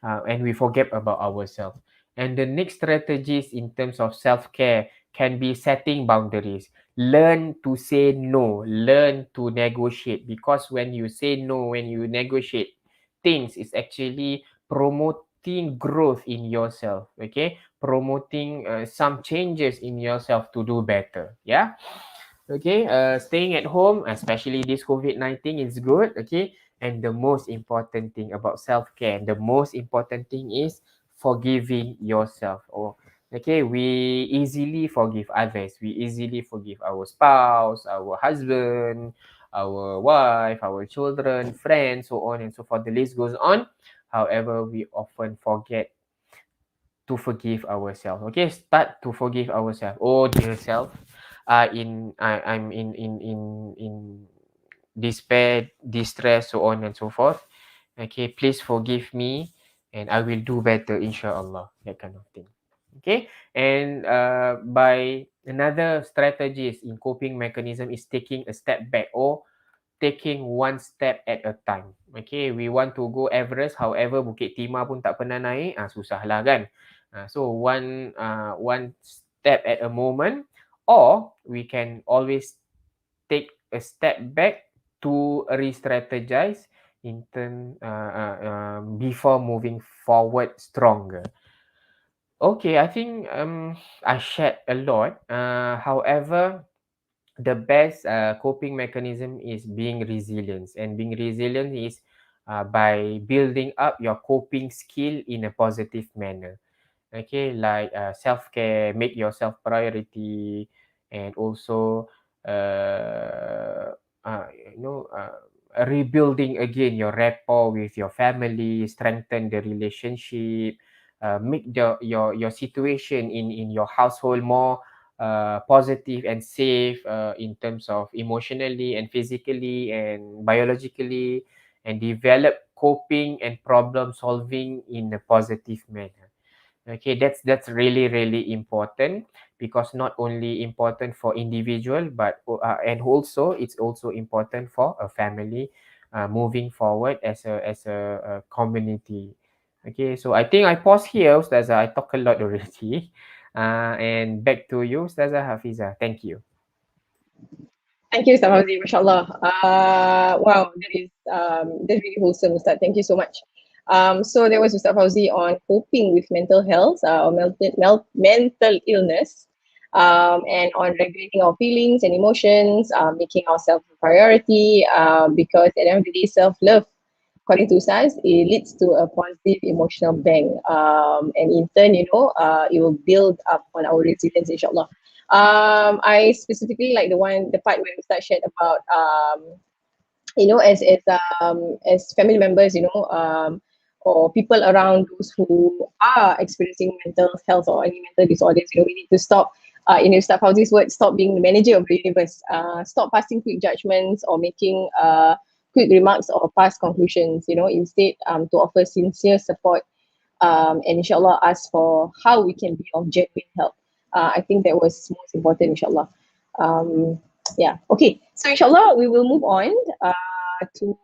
about ourselves. And the next strategies in terms of self-care can be setting boundaries. Learn to say no, learn to negotiate, because when you say no, when you negotiate things, it's actually promoting growth in yourself, okay? Promoting some changes in yourself to do better, yeah? Okay, staying at home, especially this COVID-19, is good, okay? And the most important thing about self-care, the most important thing is forgiving yourself. Or okay, we easily forgive others. We easily forgive our spouse, our husband, our wife, our children, friends, so on and so forth. The list goes on. However, we often forget to forgive ourselves. Okay, start to forgive ourselves. Oh dear self, I'm in despair, distress, so on and so forth. Okay, please forgive me, and I will do better, inshallah. That kind of thing. Okay, and by another strategies in coping mechanism is taking a step back, or taking one step at a time. Okay, we want to go Everest, however Bukit Timah pun tak pernah naik, susah lah kan. So one step at a moment, or we can always take a step back to re-strategize in turn before moving forward stronger. Okay, I think I shared a lot. However, the best coping mechanism is being resilient, and being resilient is by building up your coping skill in a positive manner. Okay, like self-care, make yourself priority, and also uh, you know, rebuilding again your rapport with your family, strengthen the relationship, make your situation in your household more positive and safe in terms of emotionally and physically and biologically, and develop coping and problem solving in a positive manner. Okay, that's really important, because not only important for individual, but and also it's also important for a family moving forward as a community. Okay, so I think I pause here, Ustazah. I talk a lot already. And back to you, Ustazah Hafiza. Thank you. Thank you, Ustaz Fauzi. MashaAllah. Wow, that's really wholesome, Ustaz. Thank you so much. So there was Ustaz Fauzi on coping with mental health or mental illness, and on regulating our feelings and emotions, making ourselves a priority, because at the end of the day, self-love, according to Ustaz, it leads to a positive emotional bank. And in turn, it will build up on our resilience, inshallah. I specifically like the part where Ustaz shared about as family members, or people around those who are experiencing mental health or any mental disorders, we need to stop. Ustaz Fauzi's words, stop being the manager of the universe. Stop passing quick judgments or making quick remarks or past conclusions. Instead, to offer sincere support, and inshallah ask for how we can be of genuine help. I think that was most important, inshallah. Yeah, okay. So inshallah, we will move on to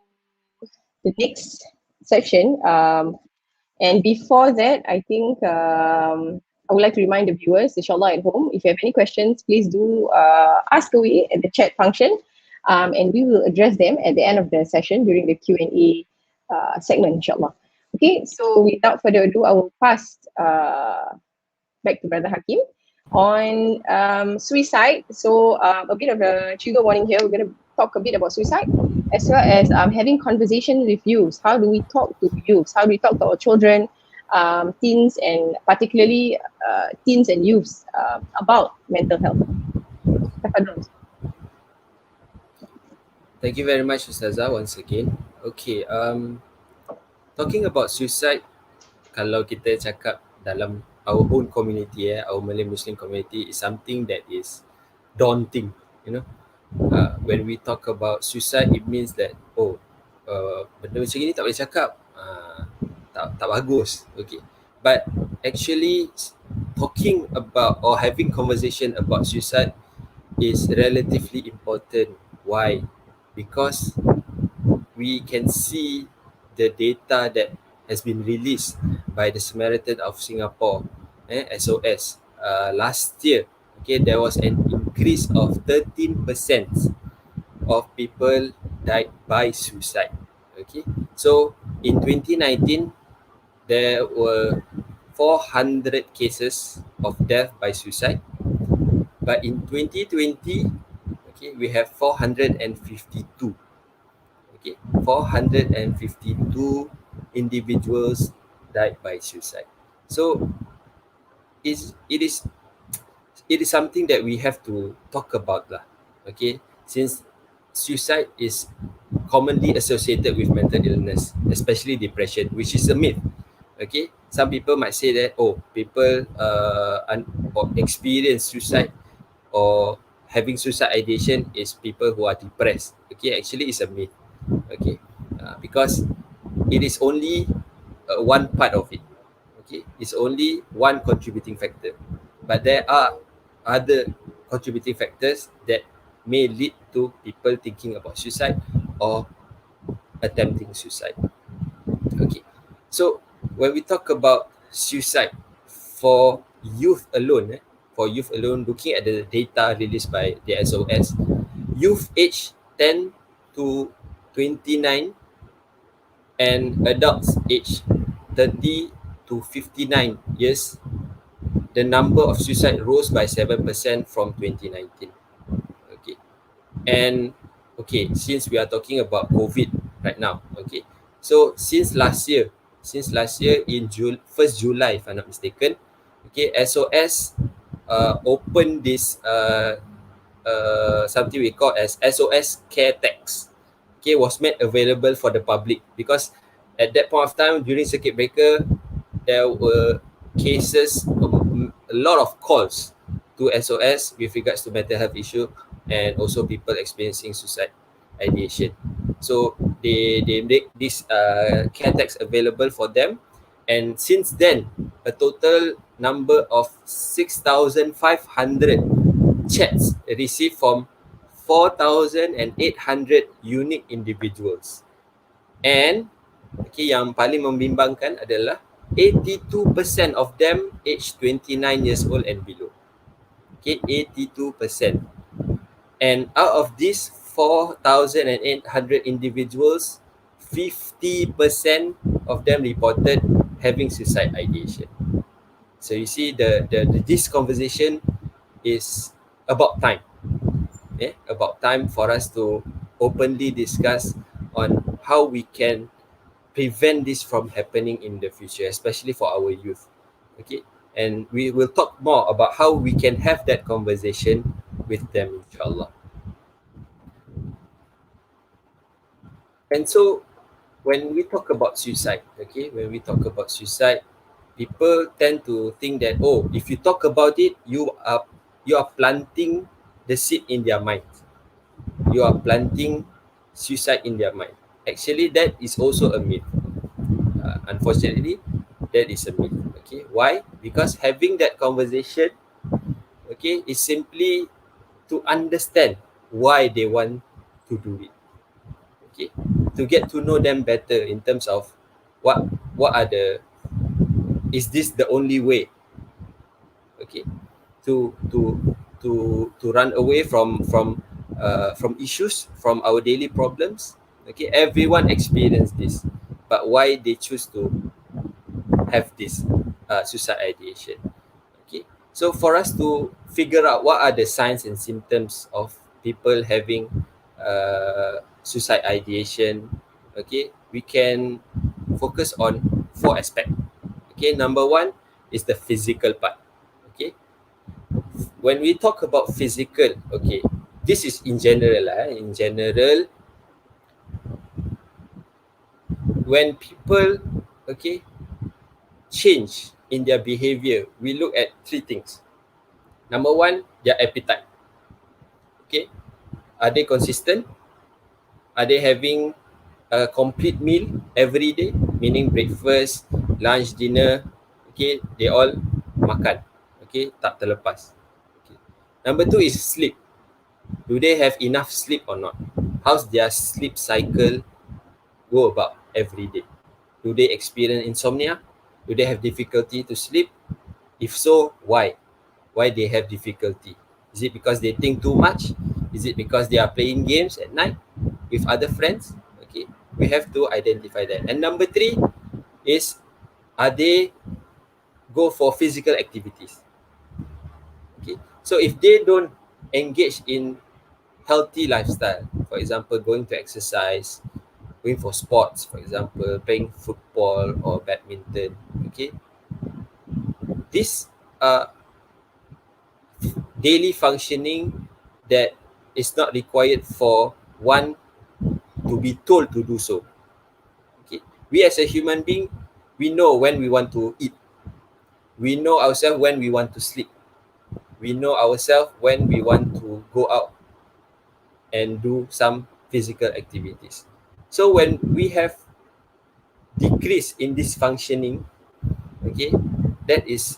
the next section. And before that, I think I would like to remind the viewers, inshallah, at home, if you have any questions, please do ask away at the chat function, and we will address them at the end of the session during the Q&A segment, inshallah. Okay, so without further ado, I will pass back to Brother Hakim on suicide. So a bit of a trigger warning here. We're going to talk a bit about suicide, as well as having conversations with youths. How do we talk to youths? How do we talk to our children, teens, and particularly teens and youths about mental health? Thank you very much, Ustazah, once again. Okay, talking about suicide, kalau kita cakap dalam our own community, our Malay Muslim community, is something that is daunting, when we talk about suicide, it means that benda macam ni tak boleh cakap, tak bagus. Okay, but actually talking about or having conversation about suicide is relatively important. Why? Because we can see the data that has been released by the Samaritan of Singapore SOS. Last year, okay, there was an increase of 13% of people died by suicide. Okay, so in 2019, there were 400 cases of death by suicide, but in 2020, okay, we have 452. Okay, 452 individuals died by suicide. So it is something that we have to talk about lah. Okay, since suicide is commonly associated with mental illness, especially depression, which is a myth. Okay, some people might say that, oh, people or experience suicide or having suicide ideation is people who are depressed. Okay, actually it's a myth. Okay, because it is only one part of it. Okay, it's only one contributing factor, but there are other contributing factors that may lead to people thinking about suicide or attempting suicide. Okay, so when we talk about suicide for youth alone, looking at the data released by the SOS, youth age 10 to 29 and adults age 30 to 59 years, the number of suicide rose by 7% from 2019. Okay, and okay, since we are talking about COVID right now, okay, so since last year in 1st July, if I'm not mistaken, okay, SOS opened this something we call as SOS Care Text. Okay, was made available for the public because at that point of time during circuit breaker, there were cases, a lot of calls to SOS with regards to mental health issue and also people experiencing suicide ideation. So they make this care text available for them, and since then a total number of 6,500 chats received from 4,800 unique individuals. And okay, yang paling membimbangkan adalah 82% of them aged 29 years old and below. Okay, 82%. And out of these 4,800 individuals, 50% of them reported having suicide ideation. So you see, this conversation is about time. About time for us to openly discuss on how we can prevent this from happening in the future, especially for our youth. Okay, and we will talk more about how we can have that conversation with them, inshallah. And so when we talk about suicide, okay, people tend to think that, oh, if you talk about it, you are planting the seed in their mind. You are planting suicide in their mind. Actually, that is also a myth. Unfortunately, that is a myth. Okay, why? Because having that conversation, okay, is simply to understand why they want to do it. Okay, to get to know them better in terms of what are the, is this the only way? Okay, to run away from issues, from our daily problems. Okay, everyone experience this, but why they choose to have this suicide ideation? Okay, so for us to figure out what are the signs and symptoms of people having suicide ideation, okay, we can focus on 4 aspects. Okay, number 1 is the physical part. Okay, when we talk about physical, okay, this is in general. In general, when people, okay, change in their behavior, we look at 3 things. Number 1, their appetite. Okay, are they consistent? Are they having a complete meal every day, meaning breakfast, lunch, dinner? Okay, they all makan. Okay, tak terlepas. Okay. Number 2 is sleep. Do they have enough sleep or not? How's their sleep cycle go about every day? Do they experience insomnia? Do they have difficulty to sleep? If so, why? Why they have difficulty? Is it because they think too much? Is it because they are playing games at night with other friends? Okay, we have to identify that. And number 3 is, are they go for physical activities? Okay, so if they don't engage in healthy lifestyle, for example, going to exercise, going for sports, for example, playing football or badminton, okay, this daily functioning that is not required for one to be told to do so. Okay, we as a human being, we know when we want to eat, we know ourselves when we want to sleep, we know ourselves when we want to go out and do some physical activities. So when we have decrease in this functioning, okay, that is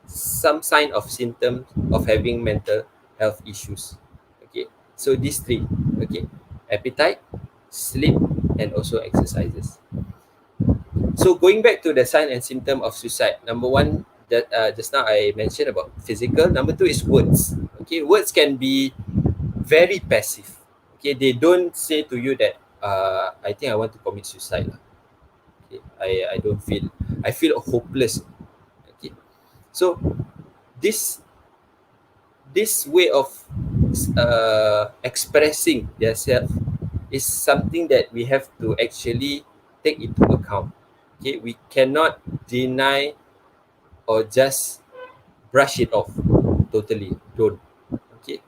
some sign of symptoms of having mental health issues. Okay, so these 3, okay, appetite, sleep, and also exercises. So going back to the sign and symptom of suicide, number 1 that just now I mentioned about physical. Number 2 is words. Okay, words can be very passive. Okay, they don't say to you that I think I want to commit suicide. Okay, I don't feel, I feel hopeless. Okay, so this way of expressing themselves is something that we have to actually take into account. Okay, we cannot deny or just brush it off totally. Don't. Okay,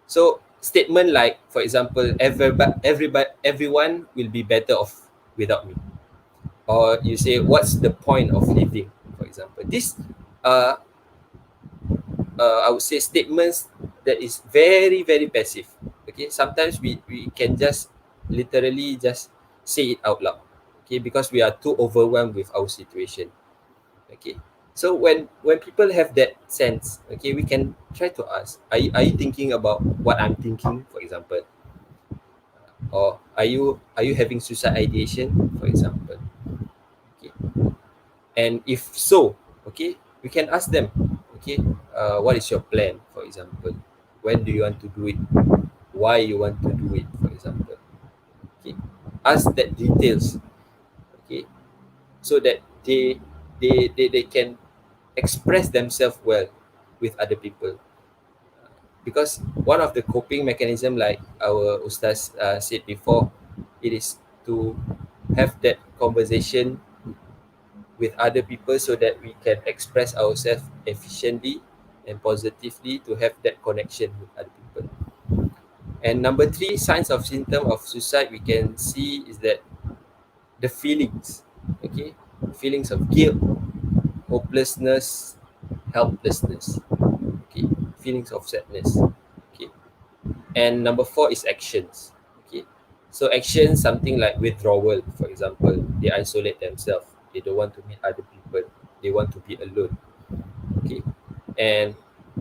so statement like, for example, everyone will be better off without me, or you say, what's the point of living, for example. This I would say statements that is very, very passive. Okay, sometimes we can just literally just say it out loud. Okay, because we are too overwhelmed with our situation. Okay, so when people have that sense, okay, we can try to ask, are you thinking about what I'm thinking, for example, or are you having suicide ideation, for example. Okay, and if so, okay, we can ask them, okay, what is your plan, for example, when do you want to do it, why you want to do it, for example. Okay, ask that details. Okay, so that they can express themselves well with other people, because one of the coping mechanism, like our ustaz said before, it is to have that conversation with other people so that we can express ourselves efficiently and positively to have that connection with other people. And number 3 signs of symptom of suicide we can see is that the feelings, okay, feelings of guilt, hopelessness, helplessness, okay, feelings of sadness, okay. And number 4 is actions, okay. So actions, something like withdrawal, for example, they isolate themselves, they don't want to meet other people, they want to be alone, okay. And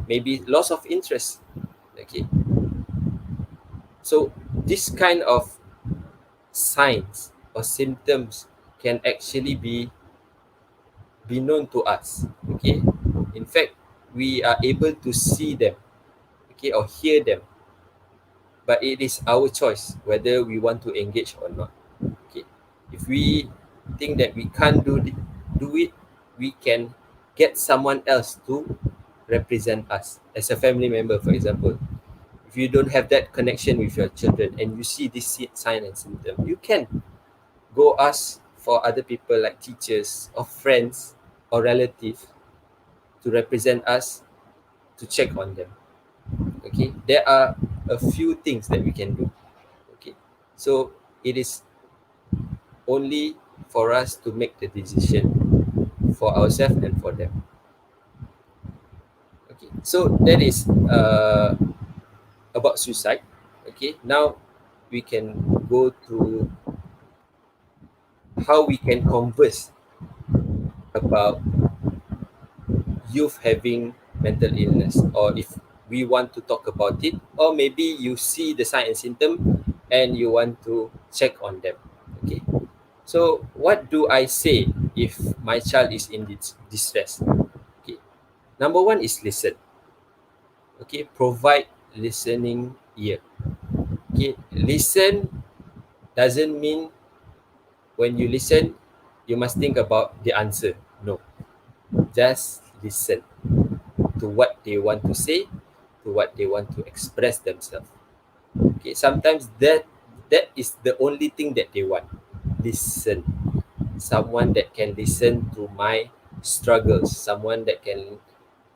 maybe loss of interest, okay. So this kind of signs or symptoms can actually be known to us, okay. In fact, we are able to see them, okay, or hear them, but it is our choice whether we want to engage or not. Okay, if we think that we can't do it, we can get someone else to represent us as a family member, for example. If you don't have that connection with your children and you see this sign and symptom, you can go ask for other people like teachers or friends or relatives to represent us, to check on them. Okay, there are a few things that we can do. Okay, so it is only for us to make the decision for ourselves and for them. Okay, so that is about suicide. Okay, now we can go to how we can converse about youth having mental illness, or if we want to talk about it, or maybe you see the sign and symptom and you want to check on them. Okay, so what do I say if my child is in distress? Okay, Number one is listen. Okay, provide listening ear. Okay, listen doesn't mean when you listen, you must think about the answer. No, just listen to what they want to say, to what they want to express themselves. Okay, sometimes that is the only thing that they want. Listen. Someone that can listen to my struggles, someone that can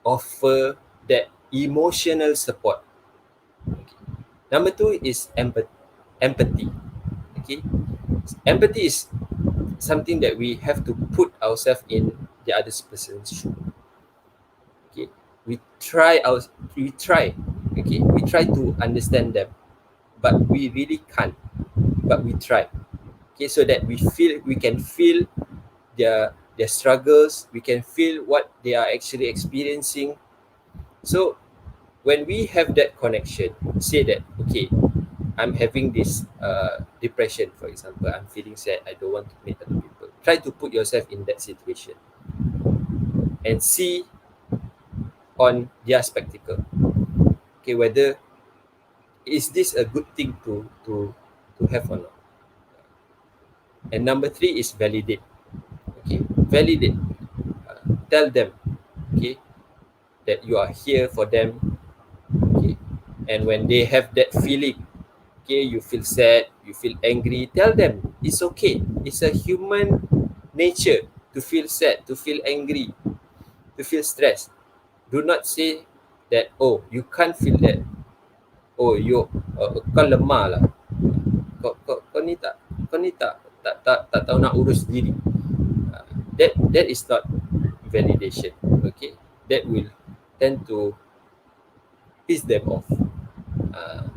offer that emotional support. Okay. Number two is empathy. Okay, empathy is something that we have to put ourselves in the other person's shoe. Okay, we try. Okay, we try to understand them, but we really can't. But we try. Okay, so that we can feel their struggles, we can feel what they are actually experiencing. So when we have that connection, say that, okay, I'm having this depression, for example, I'm feeling sad, I don't want to meet other people. Try to put yourself in that situation and see on their spectacle. Okay, whether is this a good thing to have or not. And number three is validate. Okay, validate. Tell them, okay, that you are here for them. Okay, and when they have that feeling, okay, you feel sad, you feel angry, tell them it's okay. It's a human nature to feel sad, to feel angry, to feel stressed. Do not say that, oh, you can't feel that. Oh, kau lemah lah. Kau ni tak tahu nak urus diri. That is not validation. Okay, that will tend to piss them off.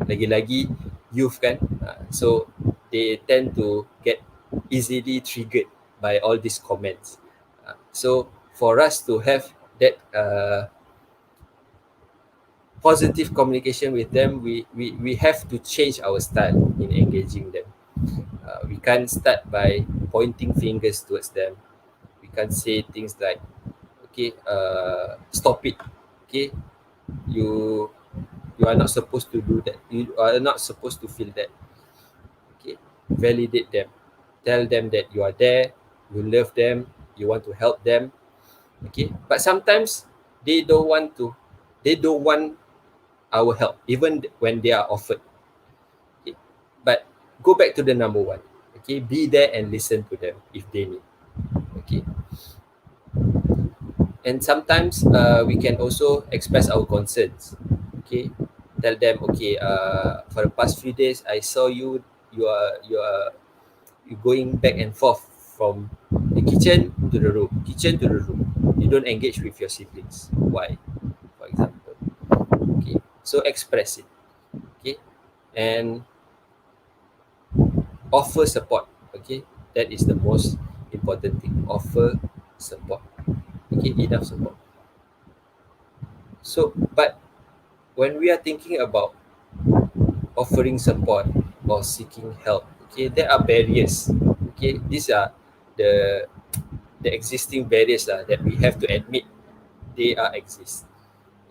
Lagi-lagi youth kan, so they tend to get easily triggered by all these comments. So for us to have that positive communication with them, we have to change our style in engaging them. We can't start by pointing fingers towards them. We can't say things like, okay, stop it. Okay, you are not supposed to do that. You are not supposed to feel that. Okay, validate them. Tell them that you are there, you love them, you want to help them. Okay, but sometimes they don't want our help, even when they are offered. Okay, but go back to the number one. Okay, be there and listen to them if they need. Okay, and sometimes we can also express our concerns. Okay, tell them, okay, for the past few days I saw you are going back and forth from the kitchen to the room, you don't engage with your siblings. Why, for example? Okay, so express it. Okay, and offer support. Okay, that is the most important thing. Offer support. Okay, enough support. So but when we are thinking about offering support or seeking help, okay, there are barriers. Okay, these are the existing barriers that we have to admit they exist.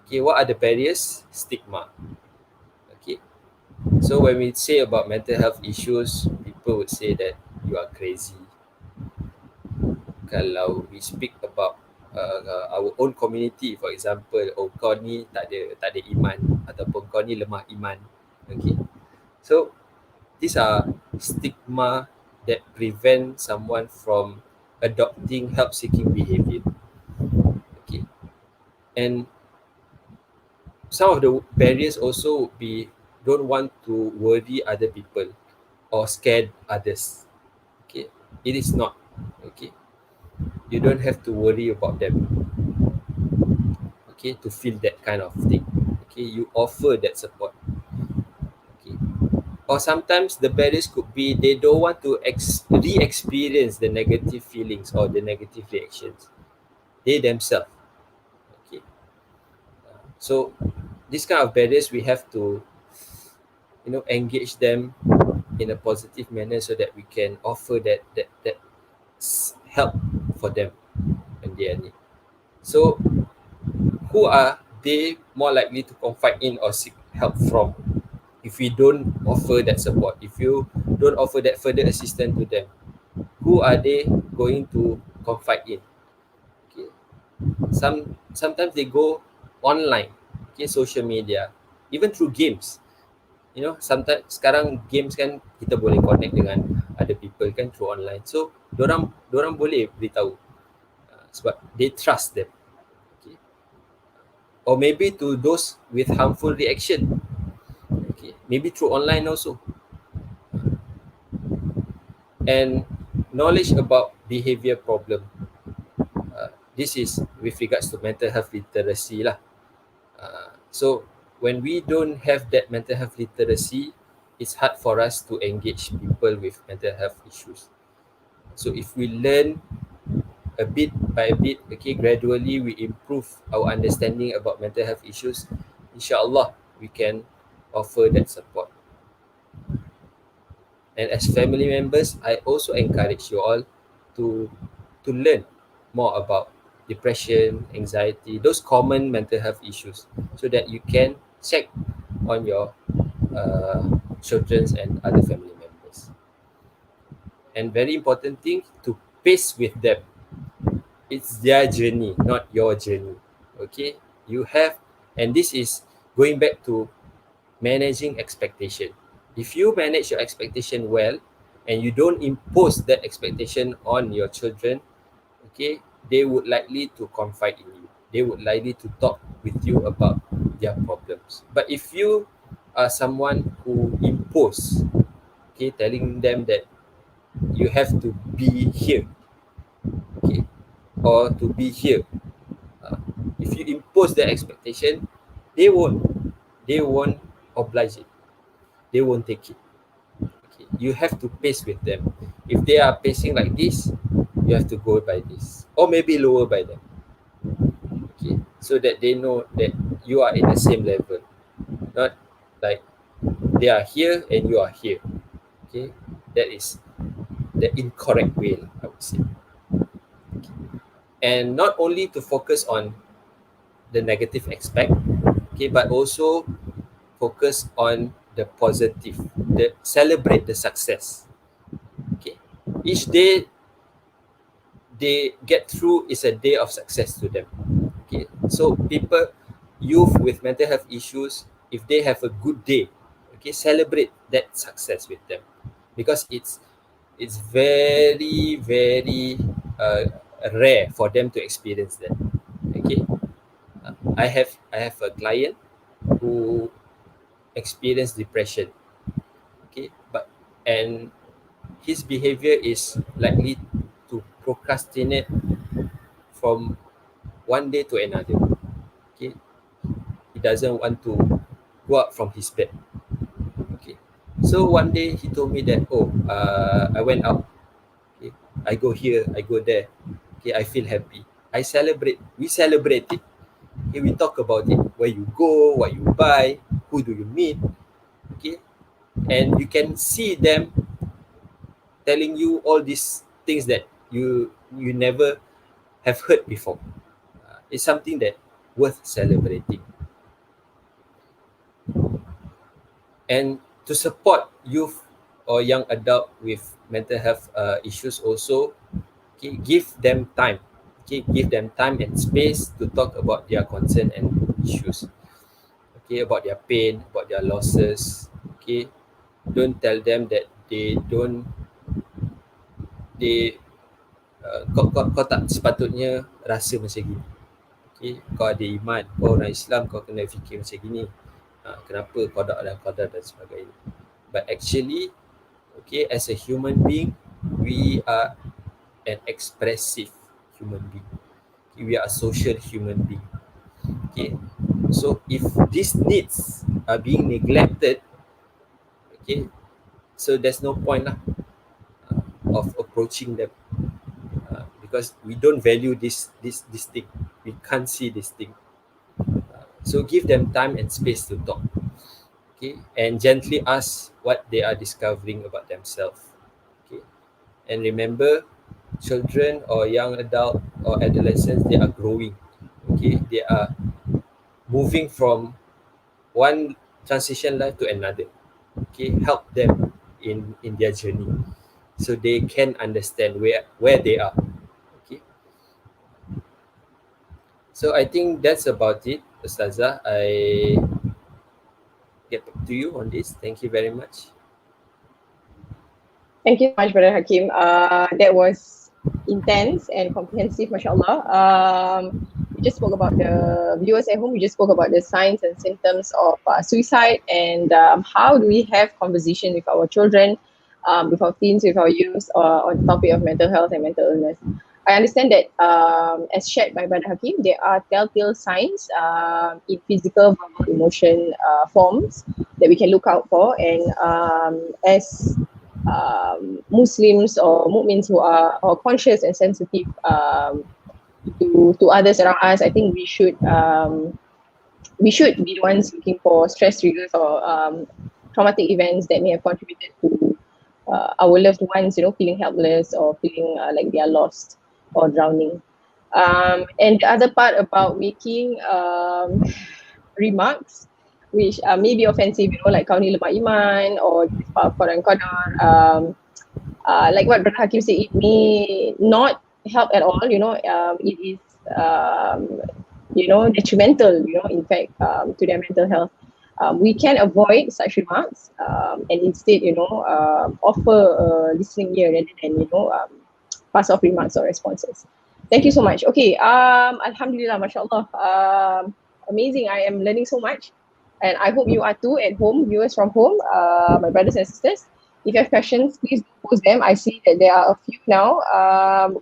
Okay, what are the barriers? Stigma. Okay, so when we say about mental health issues, people would say that you are crazy. Kalau we speak about our own community, for example, oh, kau ni tak ada iman, ataupun kau ni lemah iman. Okay, so these are stigma that prevent someone from adopting help-seeking behavior. Okay, and some of the barriers also would be don't want to worry other people or scare others. Okay, it is not. Okay, you don't have to worry about them. Okay, to feel that kind of thing. Okay, you offer that support. Okay, or sometimes the barriers could be they don't want to re-experience the negative feelings or the negative reactions they themselves. Okay, so this kind of barriers we have to engage them in a positive manner so that we can offer that help for them when they are in need. So who are they more likely to confide in or seek help from? If we don't offer that support, if you don't offer that further assistance to them, who are they going to confide in? Okay. Sometimes they go online, okay, social media, even through games. You know, sometimes sekarang games kan kita boleh connect dengan other people kan through online. So dorang boleh beritahu sebab they trust them. Okay. Or maybe to those with harmful reaction. Okay. Maybe through online also. And knowledge about behavior problem. This is with regards to mental health literacy lah. So when we don't have that mental health literacy, it's hard for us to engage people with mental health issues. So if we learn a bit by a bit, okay, gradually we improve our understanding about mental health issues, inshallah we can offer that support. And as family members, I also encourage you all to learn more about depression, anxiety, those common mental health issues, so that you can check on your children and other family members. And very important thing, to pace with them. It's their journey, not your journey. Okay, you have, and this is going back to managing expectation. If you manage your expectation well, and you don't impose that expectation on your children, okay, they would likely to confide in you. They would likely to talk with you about their problems. But if you are someone who impose, okay, telling them that you have to be here, okay, or to be here, if you impose that expectation, they won't oblige it. They won't take it. Okay, you have to pace with them. If they are pacing like this, you have to go by this, or maybe lower by them. Okay, so that they know that you are in the same level, not like they are here and you are here. Okay, that is the incorrect way, I would say. Okay. And not only to focus on the negative aspect, okay, but also focus on the positive, celebrate the success. Okay, each day they get through is a day of success to them. Okay, so youth with mental health issues, if they have a good day, okay, celebrate that success with them, because it's very rare for them to experience that. Okay, I have a client who experienced depression. Okay, and his behavior is likely to procrastinate from one day to another. Okay, he doesn't want to go up from his bed. Okay, so one day he told me that, I went out. Okay, I go here, I go there. Okay, I feel happy. We celebrate it. Okay, we talk about it. Where you go, what you buy, who do you meet. Okay, and you can see them telling you all these things that you never have heard before. It's something that worth celebrating. And to support youth or young adult with mental health issues also, okay, give them time. Okay, give them time and space to talk about their concern and issues. Okay, about their pain, about their losses. Okay, don't tell them that kau tak sepatutnya rasa macam gini. Okay, kau ada iman, kau orang Islam, kau kena fikir macam gini. Kenapa qada dan qadar dan sebagainya. But actually, okay, as a human being, we are an expressive human being. Okay, we are a social human being. Okay, so if these needs are being neglected, okay, so there's no point of approaching them, because we don't value this thing. We can't see this thing. So give them time and space to talk. Okay, and gently ask what they are discovering about themselves. Okay, and remember, children or young adult or adolescents, they are growing. Okay, they are moving from one transition life to another. Okay, help them in their journey so they can understand where they are. Okay, so I think that's about it, Ustazah. I get back to you on this. Thank you very much. Thank you so much, Brother Hakim. That was intense and comprehensive, mashallah. We just spoke about the viewers at home. We just spoke about the signs and symptoms of suicide, and how do we have conversation with our children, with our teens, with our youth, on the topic of mental health and mental illness. I understand that, as shared by Brother Hakim, there are telltale signs in physical, verbal, emotion forms that we can look out for, and as Muslims or mu'mins who are conscious and sensitive to others around us, I think we should be the ones looking for stress triggers or traumatic events that may have contributed to our loved ones, feeling helpless or feeling like they are lost or drowning. And the other part about making remarks which may be offensive, like kau ni lemah iman or Quran Qadar, like what Brother Hakim said, it may not help at all, it is detrimental, in fact, to their mental health. We can avoid such remarks, and instead, offer a listening ear rather than, pass off remarks or responses. Thank you so much. Okay, Alhamdulillah, mashallah. Amazing. I am learning so much, and I hope you are too at home, viewers from home, my brothers and sisters. If you have questions, please post them. I see that there are a few now.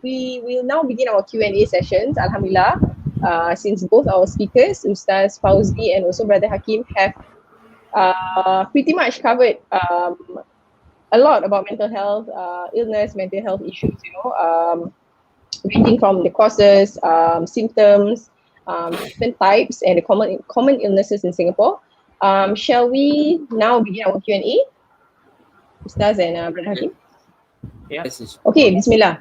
We will now begin our Q&A sessions, Alhamdulillah, since both our speakers, Ustaz Fauzi and also Brother Hakim, have pretty much covered a lot about mental health, illness, mental health issues, ranging from the causes, symptoms, different types, and the common illnesses in Singapore. Shall we now begin our Q&A? Ustaz and Brother Hakim? Yeah. Okay, Bismillah.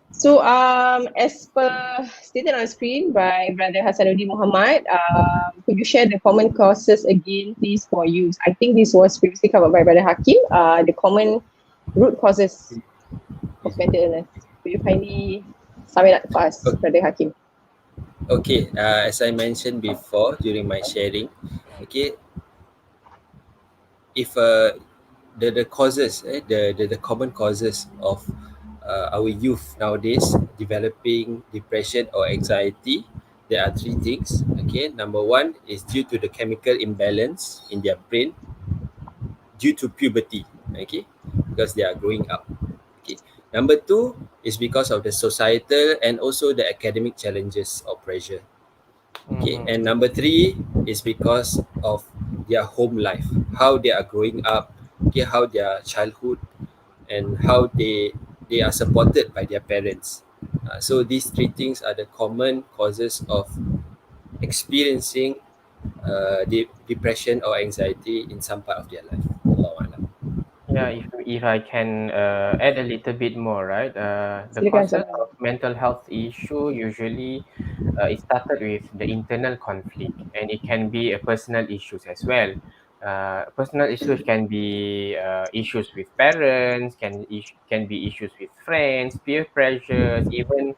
So, as per stated on the screen by Brother Hasanuddin Muhammad, could you share the common causes again, please, for use? I think this was previously covered by Brother Hakim, the common root causes of mental illness. Could you kindly sum it up for us, Brother Hakim? Okay, as I mentioned before during my sharing, okay, if the causes, the common causes of our youth nowadays developing depression or anxiety, there are three things. Okay, number one is due to the chemical imbalance in their brain due to puberty. Okay, because they are growing up. Okay, number two is because of the societal and also the academic challenges or pressure. Okay, and number three is because of their home life, how they are growing up, okay, how their childhood and how they are supported by their parents. So these three things are the common causes of experiencing depression or anxiety in some part of their life. Allahu A'lam. Yeah, if I can add a little bit more, right? The Silakan, causes Ustaz. of mental health issue usually it started with the internal conflict, and it can be a personal issues as well. Personal issues can be issues with parents, can be issues with friends, peer pressures, even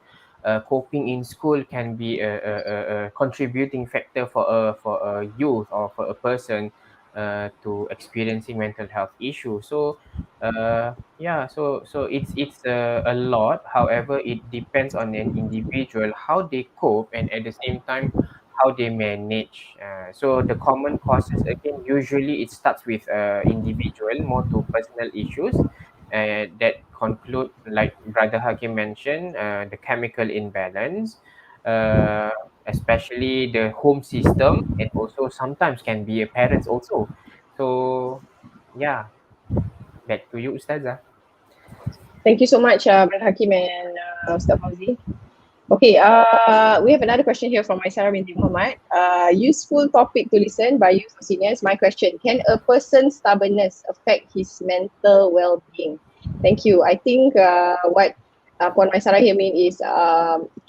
coping in school can be a contributing factor for a youth or for a person to experiencing mental health issues. So so it's a lot. However, it depends on an individual how they cope, and at the same time how they manage. So the common causes again, usually it starts with individual, more to personal issues that conclude, like Brother Hakim mentioned, the chemical imbalance, especially the home system, and also sometimes can be a parents also. So yeah, back to you, Ustazah. Thank you so much, Brother Hakim and Ustaz Fauzi. Okay, we have another question here from Maisara binti Muhammad. Useful topic to listen by youth or seniors. My question, can a person's stubbornness affect his mental well-being? Thank you. I think what Puan Maisarah here mean is,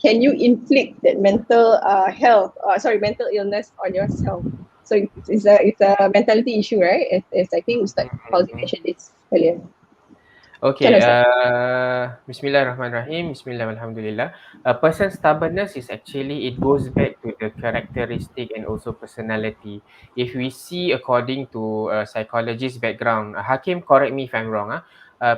can you inflict that mental mental illness on yourself? So it's a mentality issue, right? It's I think Ustaz Fauzi mentioned this earlier. Okay, Ustaz. Bismillahirrahmanirrahim. Bismillahirrahmanirrahim. A person's stubbornness is actually, it goes back to the characteristic and also personality. If we see according to psychologist background, Hakim, correct me if I'm wrong.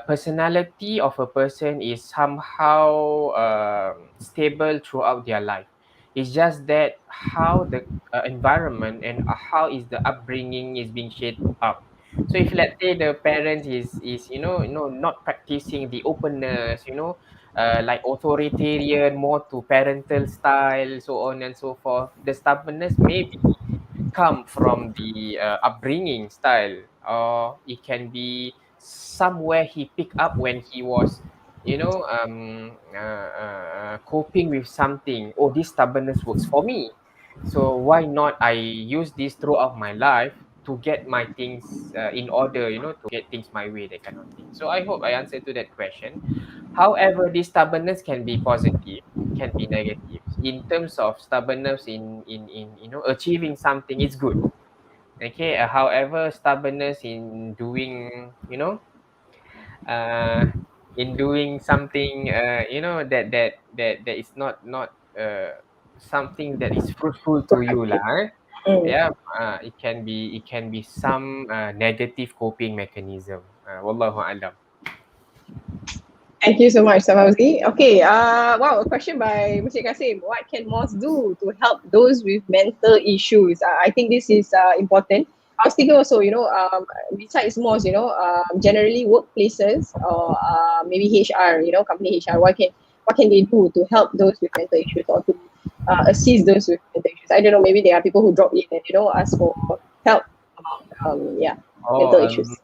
Personality of a person is somehow stable throughout their life. It's just that how the environment and how is the upbringing is being shaped up. So if let's say the parents is not practicing the openness, like authoritarian, more to parental style, so on and so forth, the stubbornness maybe come from the upbringing style, or it can be somewhere he picked up when he was coping with something. Oh, this stubbornness works for me, so why not I use this throughout my life to get my things in order, to get things my way, that kind of thing. So I hope I answered to that question. However, this stubbornness can be positive, can be negative. In terms of stubbornness in achieving something, it's good. Okay. However, stubbornness in doing, uh, in doing something, that is not something that is fruitful to you lah. Yeah, it can be some negative coping mechanism. Wallahu alam. Thank you so much, Samauzi. Okay, wow, a question by Mr. Kassim. What can Moss do to help those with mental issues? I think this is important. I was thinking also, besides Moss, generally workplaces or maybe HR, company HR, what can they do to help those with mental issues or to assist those with mental issues? I don't know, maybe there are people who drop in and, ask for help about, mental issues.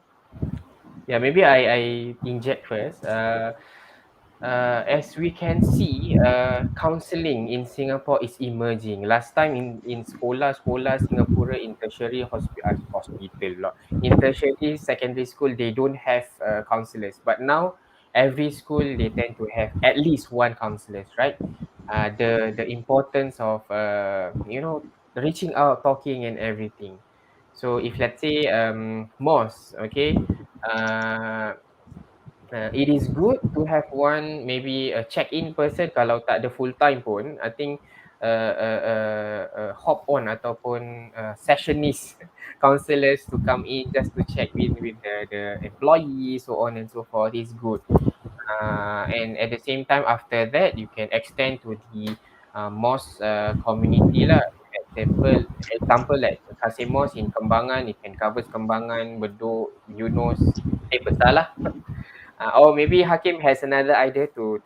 Yeah, maybe I inject first. As we can see, counselling in Singapore is emerging. Last time in sekolah Singapura, in tertiary hospital lah. In tertiary secondary school, they don't have counsellors. But now, every school, they tend to have at least one counsellors, right? The importance of reaching out, talking and everything. So if let's say Moss, okay, it is good to have one, maybe a check-in person. Kalau tak ada full time pun, I think hop on ataupun sessionist counsellors to come in just to check in with the employees, so on and so forth, is good. And at the same time, after that, you can extend to the mosque community lah. Example like Kassim Mosque in Kembangan, it can cover Kembangan, Bedok, Eunos, Besar lah. Or maybe Hakim has another idea to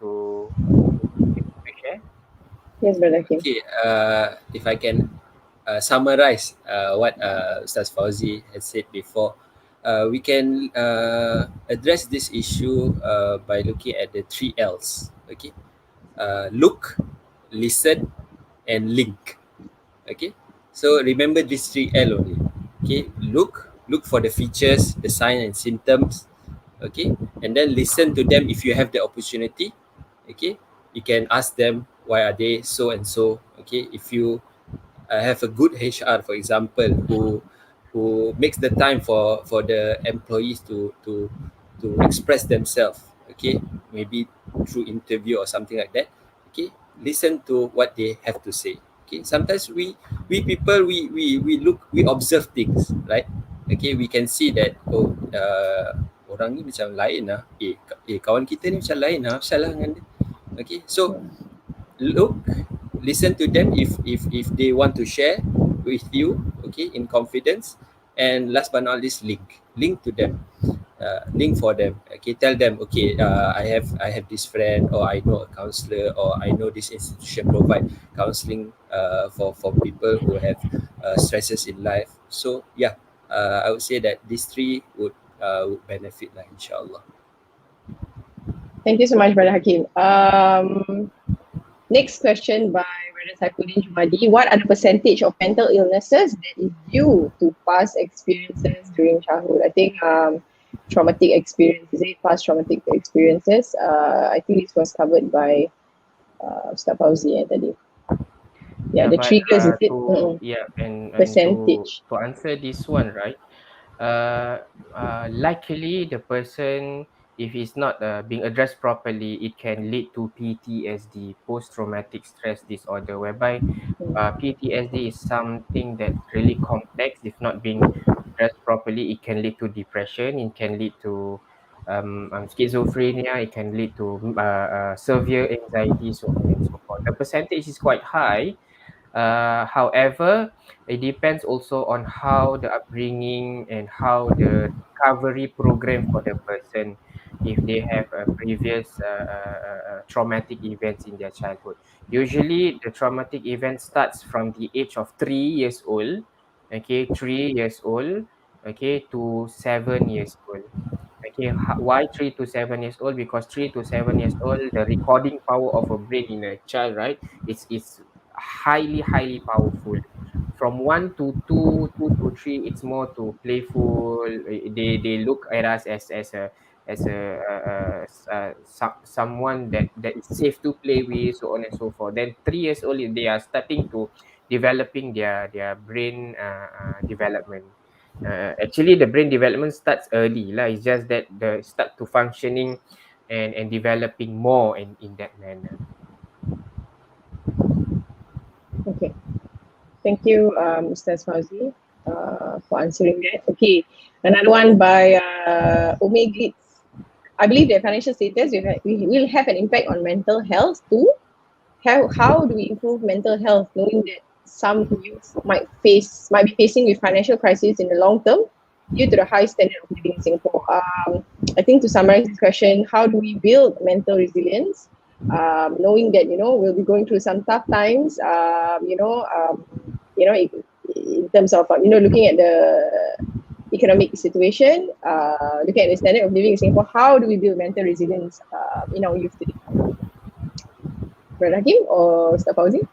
share. Yes, Brother Hakim. Okay, if I can summarize what Ustaz Fauzi has said before, we can address this issue by looking at the 3 L's. Okay, look, listen, and link. Okay, so remember these 3 L only. Okay, look for the features, the signs and symptoms. Okay, and then listen to them if you have the opportunity. Okay, you can ask them why are they so and so. Okay, if you have a good HR, for example, who makes the time for the employees to express themselves. Okay, maybe through interview or something like that. Okay, listen to what they have to say. Okay, sometimes we people we observe things, right? Okay, we can see that orang ni macam lain lah. Kawan kita ni macam lain lah. Salah dengan dia. Okay, so look, listen to them if they want to share with you, okay, in confidence. And last but not least, link to them. Link for them. Okay, tell them, okay, I have this friend, or I know a counselor, or I know this institution provide counseling for people who have stresses in life. So yeah, I would say that these 3 would benefit lah, insyaAllah. Thank you so much, Brother Hakim. Next question by Brother 𝘀𝙀𝙊𝙊𝙊𝙍𝑒. What are the percentage of mental illnesses that is due to past experiences during childhood? I think traumatic experience, is it past traumatic experiences? I think this was covered by Ustaz Fauzi tadi. Yeah, the but triggers, is it? and Percentage. to answer this one, right? Likely the person, if it's not being addressed properly, it can lead to PTSD, post-traumatic stress disorder, whereby PTSD is something that really complex. If not being addressed properly, it can lead to depression, it can lead to schizophrenia, it can lead to severe anxiety, so on and so forth. The percentage is quite high. However, it depends also on how the upbringing and how the recovery program for the person, if they have a previous traumatic events in their childhood. Usually, the traumatic event starts from the age of 3 years old, okay, 3 years old, okay, to 7 years old. Okay, why 3 to 7 years old? Because 3 to 7 years old, the recording power of a brain in a child, right? It's highly powerful. From 1 to 2, 2 to 3, it's more to playful. They look at us as someone that is safe to play with, so on and so forth. Then 3 years old, they are starting to developing their brain development. Actually, the brain development starts early lah. It's just that the start to functioning and developing more in that manner. Okay. Thank you, Mr. Fauzi, for answering that. Okay, another one by 𝘀𝙀𝙊𝙊𝙊𝙍𝙬. I believe that financial status will have an impact on mental health too. How do we improve mental health, knowing that some youth might be facing with financial crisis in the long term due to the high standard of living in Singapore? I think to summarize this question, how do we build mental resilience, knowing that we'll be going through some tough times, in terms of looking at the economic situation, looking at the standard of living in Singapore, how do we build mental resilience in our youth today? Brother Hakim or Ustaz Fauzi?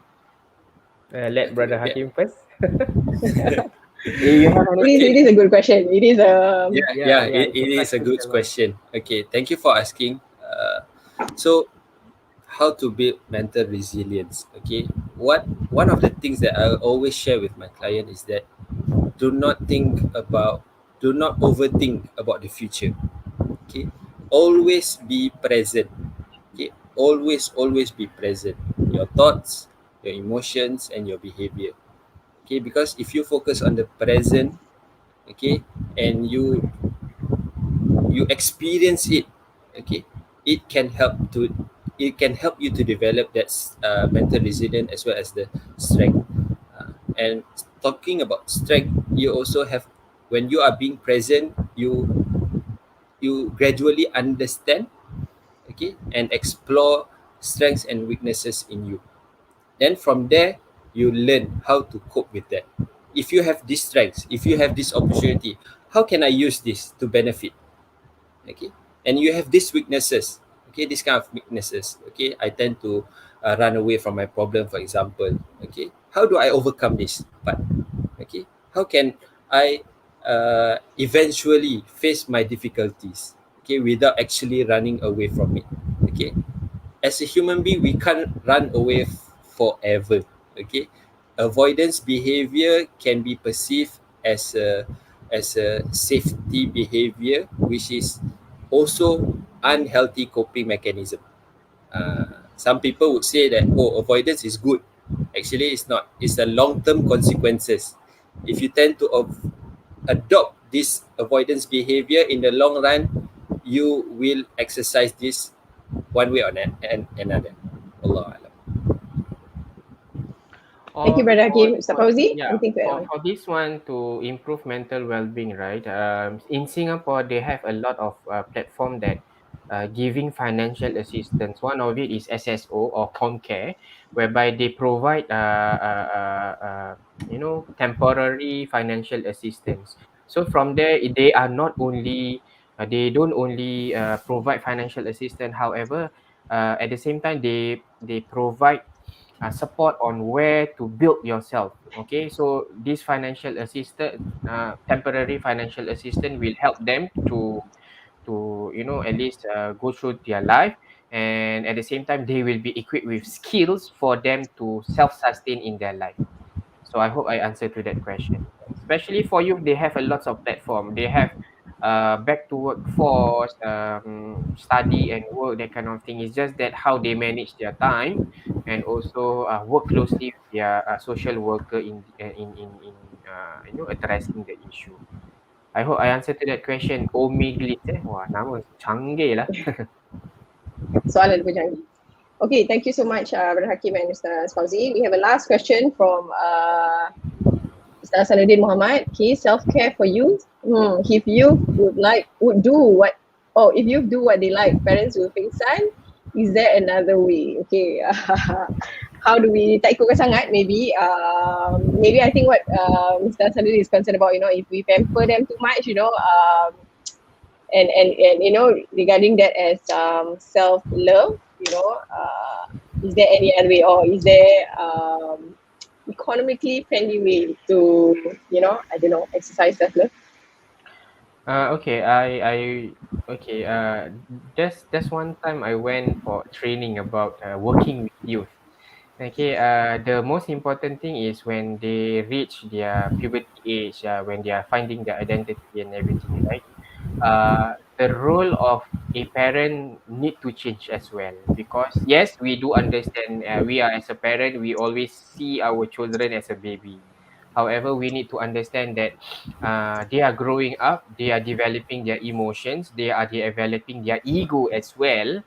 Let Brother Hakim first. It is a good question. It is a it is a good question. Okay, thank you for asking. So how to build mental resilience? Okay, one of the things that I always share with my client is that do not overthink about the future. Okay, always be present. Okay, always be present. Your thoughts, your emotions, and your behavior. Okay, because if you focus on the present, okay, and you experience it, okay, it can help you to develop that mental resilience as well as the strength. And talking about strength, you also have, when you are being present, you gradually understand, okay, and explore strengths and weaknesses in you. Then from there, you learn how to cope with that. If you have these strengths, if you have this opportunity, how can I use this to benefit? Okay, and you have these weaknesses. Okay, this kind of weaknesses. Okay, I tend to run away from my problem, for example. Okay, how do I overcome this part? Okay, how can I eventually face my difficulties? Okay, without actually running away from it. Okay, as a human being, we can't run away forever. Okay, avoidance behavior can be perceived as a safety behavior, which is also unhealthy coping mechanism. Some people would say that, oh, avoidance is good. Actually, it's not. It's a long-term consequences. If you tend to adopt this avoidance behavior in the long run, you will exercise this one way or another. Allah Alam. Thank you, Brother Hakim. Ustaz Fauzi, Yeah, anything to add on? for this one, to improve mental well-being, right? In Singapore, they have a lot of platform that giving financial assistance. One of it is SSO or Comcare, whereby they provide temporary financial assistance. So from there, they are not only they don't only provide financial assistance. However, at the same time, they provide support on where to build yourself. Okay, so this financial assistance, temporary financial assistance, will help them to to at least go through their life, and at the same time they will be equipped with skills for them to self-sustain in their life. So I hope I answered to that question. Especially for youth, they have a lots of platform. They have back to workforce, study and work, that kind of thing. It's just that how they manage their time, and also work closely with their social worker in addressing the issue. I hope I answered to that question. Omiglit wah, nama canggih lah. Soalan lebih canggih. Okay, thank you so much, Brother Hakim and Mr. Fauzi. We have a last question from Mr. Hasanuddin Muhammad. Okay, self-care for youth. If you would do what they like, parents will pingsan. Is there another way? Okay, how do we tak ikutkan sangat? Maybe I think what Mr. Hasanuddin is concerned about, if we pamper them too much, and regarding that as self-love, is there any other way, or is there economically friendly way to exercise self-love? Okay, there's one time I went for training about working with youth. Okay, the most important thing is when they reach their puberty age, when they are finding their identity and everything, right? The role of a parent need to change as well, because yes, we do understand, we are as a parent, we always see our children as a baby. However, we need to understand that they are growing up, they are developing their emotions, they are developing their ego as well.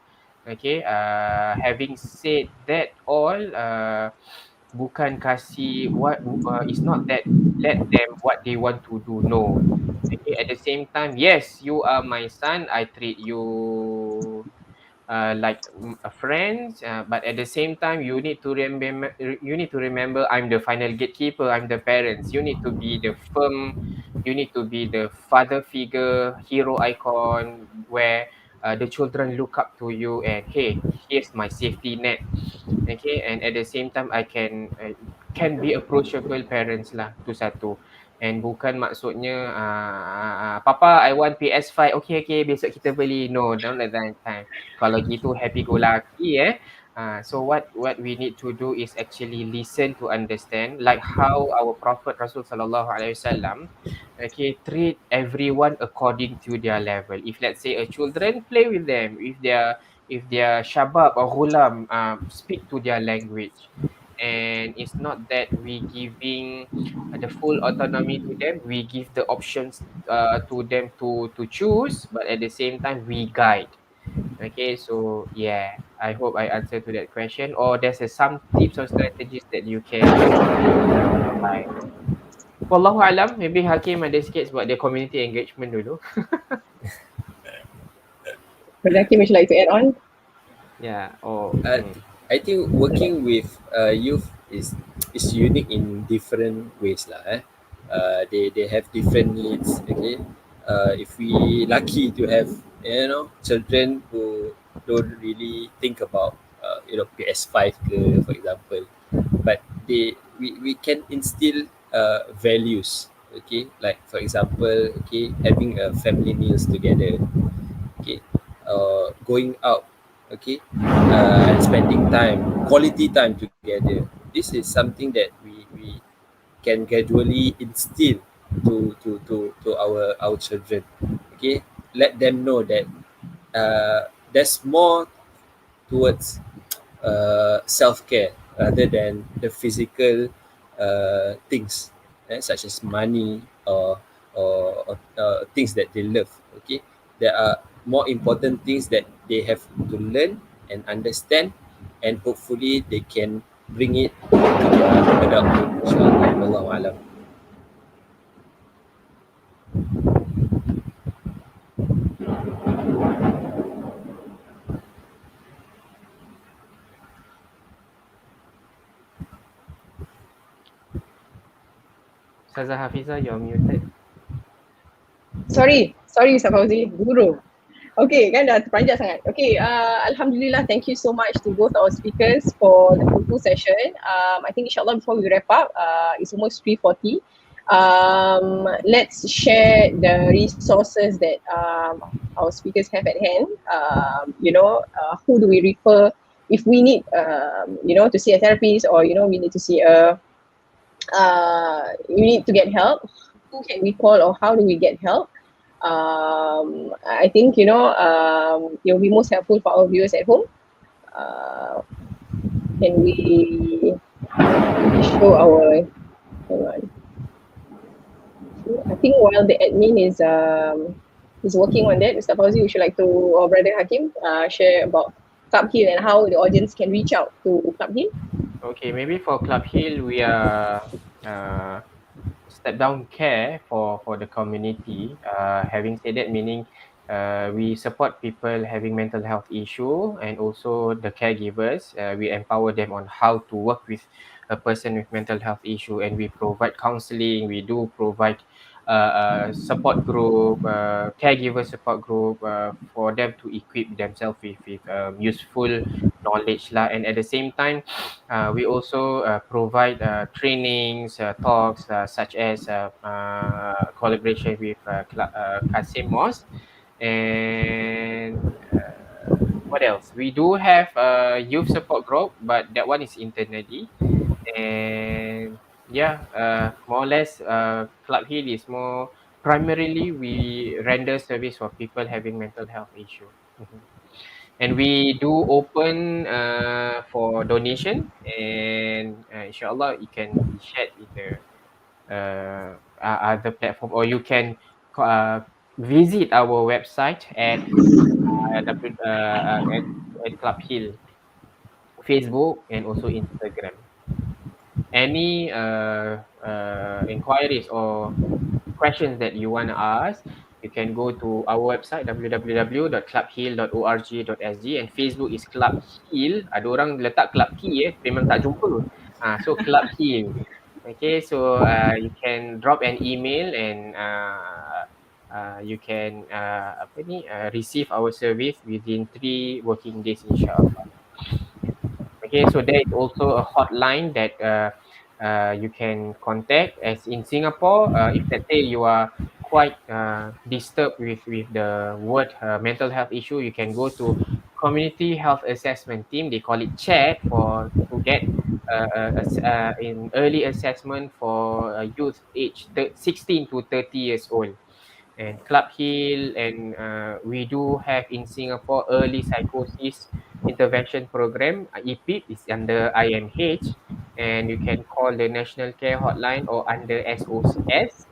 Okay, having said that all, bukan kasih what is not that let them what they want to do. No. Okay, at the same time, yes, you are my son, I treat you like a friend, but at the same time you need to remember I'm the final gatekeeper, I'm the parents. You need to be the firm, you need to be the father figure, hero icon, where the children look up to you and hey, here's my safety net. Okay, and at the same time I can be approachable parents lah, tu satu. And bukan maksudnya papa I want PS5, okay besok kita beli. No, don't let that time. Kalau gitu happy go lucky so what we need to do is actually listen to understand, like how our Prophet Rasul Sallallahu Alaihi Wasallam treat everyone according to their level. If let's say a children, play with them. If they're shabab or ghulam, speak to their language. And it's not that we giving the full autonomy to them, we give the options to them to choose, but at the same time we guide. Okay, so yeah, I hope I answered to that question, or there's some tips or strategies that you can apply. Wallahu alam, maybe Hakim ada sikit sebab dia community engagement dulu. Brother Hakim, would you like to add on? Yeah, I think working with youth is unique in different ways lah. They have different needs. Okay, if we lucky to have children who don't really think about PS5 for example, but we can instill values. Okay, like for example, having a family meals together. Okay, going out. Okay, and spending quality time together. This is something that we can gradually instill to our children. Okay, let them know that there's more towards self-care rather than the physical things, such as money or things that they love. Okay, there are more important things that they have to learn and understand, and hopefully they can bring it to their adulthood. Inshallah. Wallahu alam. Ustazah Hafizah, you're muted. Sorry Ustaz Fauzi, guru. Okay, kan dah terpanjang sangat. Okay, Alhamdulillah, thank you so much to both our speakers for the full session. I think insyaAllah before we wrap up, it's almost 3:40. Let's share the resources that our speakers have at hand. Who do we refer if we need, to see a therapist, or we need to see you need to get help. Who can we call, or how do we get help? I think it will be most helpful for our viewers at home. Can we show our, hang on. I think while the admin is working on that, Mr. Fauzi, would you like to, or Brother Hakim, share about Club Heal and how the audience can reach out to Club Heal? Okay, maybe for Club Heal, we are step down care for the community. Having said that, meaning we support people having mental health issue, and also the caregivers. We empower them on how to work with a person with mental health issue, and we provide counseling. We do provide support group, caregiver support group, for them to equip themselves with useful knowledge lah. And at the same time, we also provide trainings, talks, such as collaboration with Kassim Mosque. And what else? We do have a youth support group, but that one is internally. And yeah, more or less, Club Heal is more primarily we render service for people having mental health issue. And we do open for donation, and inshallah it can be shared in the other platform, or you can visit our website at Club Heal, Facebook, and also Instagram. Any inquiries or questions that you want to ask, you can go to our website www.clubheal.org.sg, and Facebook is Club Heal. Ada orang letak Club Key memang tak jumpa. So Club Heal. Okay, so you can drop an email, and you can receive our service within 3 working days, inshallah. Okay, so there is also a hotline that you can contact. As in Singapore, if let's say you are quite disturbed with the word mental health issue, you can go to Community Health Assessment Team. They call it CHAT, to get in early assessment for youth aged 16 to 30 years old. And Club Heal, and we do have in Singapore early psychosis intervention program. EPIP is under IMH, and you can call the National Care Hotline or under SOS,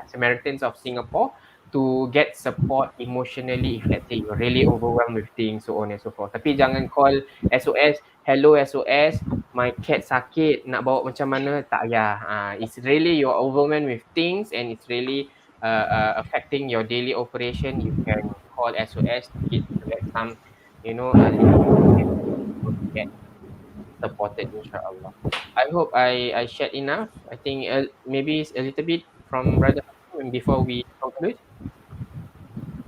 Samaritans of Singapore, to get support emotionally if let's say you're really overwhelmed with things, so on and so forth. Tapi jangan call SOS, hello SOS, my cat sakit, nak bawa macam mana, tak payah. It's really you're overwhelmed with things, and it's really affecting your daily operation. You can call SOS to get some, to get supported, inshallah. I hope I shared enough. I think maybe a little bit from Brother Hakim before we conclude.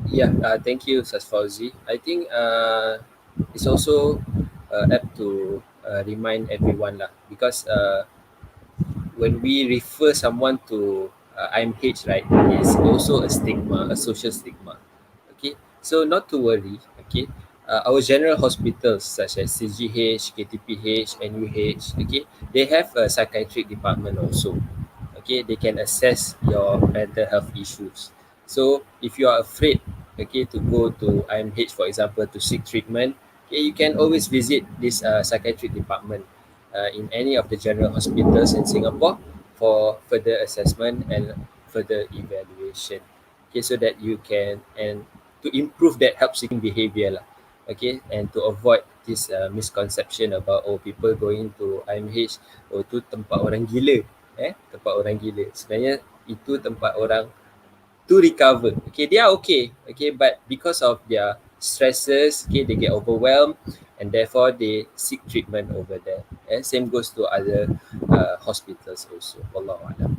Yeah, thank you, Ustaz Fauzi. I think it's also apt to remind everyone lah, because when we refer someone to IMH, right, it's also a stigma, a social stigma. Okay, so not to worry. Okay, our general hospitals such as CGH, KTPH, NUH, okay, they have a psychiatric department also. Okay, they can assess your mental health issues. So if you are afraid, okay, to go to IMH, for example, to seek treatment, okay, you can always visit this psychiatric department in any of the general hospitals in Singapore for further assessment and further evaluation. Okay, so that you can, and to improve that help-seeking behavior lah. Okay, and to avoid this misconception about people going to IMH, tu tempat orang gila, tempat orang gila. Sebenarnya itu tempat orang to recover. Okay, they are okay, but because of their stresses, okay, they get overwhelmed, and therefore they seek treatment over there. Same goes to other hospitals also. Wallahu a'lam.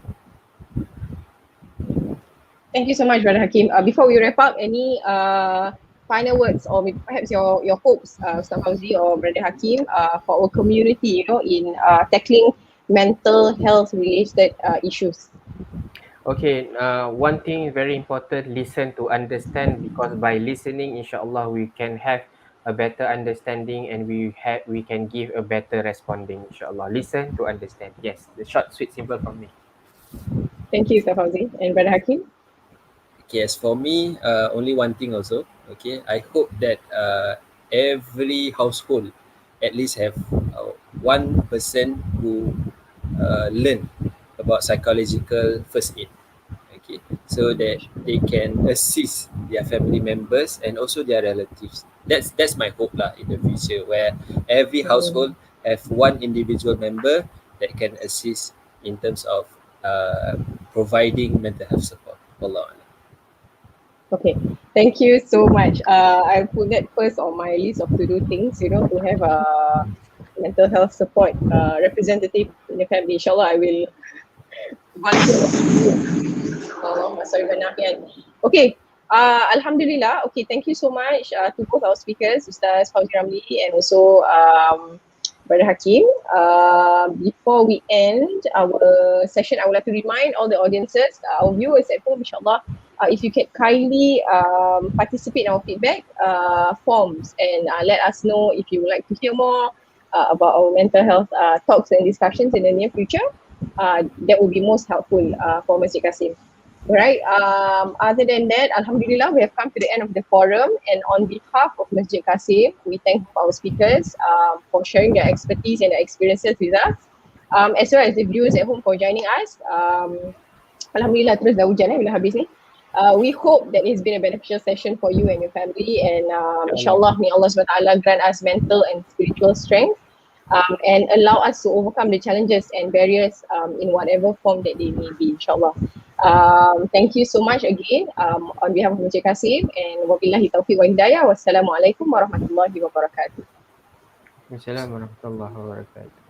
Thank you so much, Brother Hakim. Before we wrap up, any final words, or perhaps your hopes, Ustaz Fauzi or Brother Hakim, for our community, in tackling mental health related issues? Okay, one thing very important, listen to understand, because by listening, insyaAllah, we can have a better understanding and we can give a better responding, insyaAllah. Listen to understand. Yes, the short, sweet, simple from me. Thank you, Ustaz Fauzi. And Brother Hakim? Okay, as for me, only one thing also. Okay, I hope that every household at least have one person who learn about psychological first aid. Okay, so that they can assist their family members and also their relatives. That's my hope lah in the future, where every household have one individual member that can assist in terms of providing mental health support. Allah. Okay, thank you so much. I put that first on my list of to-do things, to have a mental health support representative in the family. InsyaAllah, I will Okay, Alhamdulillah. Okay, thank you so much to both our speakers, Ustaz Fauzi Ramli and also Brother Hakim. Before we end our session, I would like to remind all the audiences, our viewers at home, insyaAllah, if you can kindly participate in our feedback forms and let us know if you would like to hear more about our mental health talks and discussions in the near future. That would be most helpful for Masjid Kassim. Right. Other than that, Alhamdulillah, we have come to the end of the forum, and on behalf of Masjid Kassim, we thank our speakers for sharing their expertise and their experiences with us, as well as the viewers at home for joining us. Alhamdulillah, terus dah hujan bila habis ni. We hope that it's been a beneficial session for you and your family, and insyaAllah, may Allah SWT grant us mental and spiritual strength and allow us to overcome the challenges and barriers in whatever form that they may be, insyaAllah. Thank you so much again on behalf of Masjid Kassim, and wabillahi taufiq wa hidayah. Wassalamualaikum warahmatullahi wabarakatuh. Assalamualaikum warahmatullahi wabarakatuh.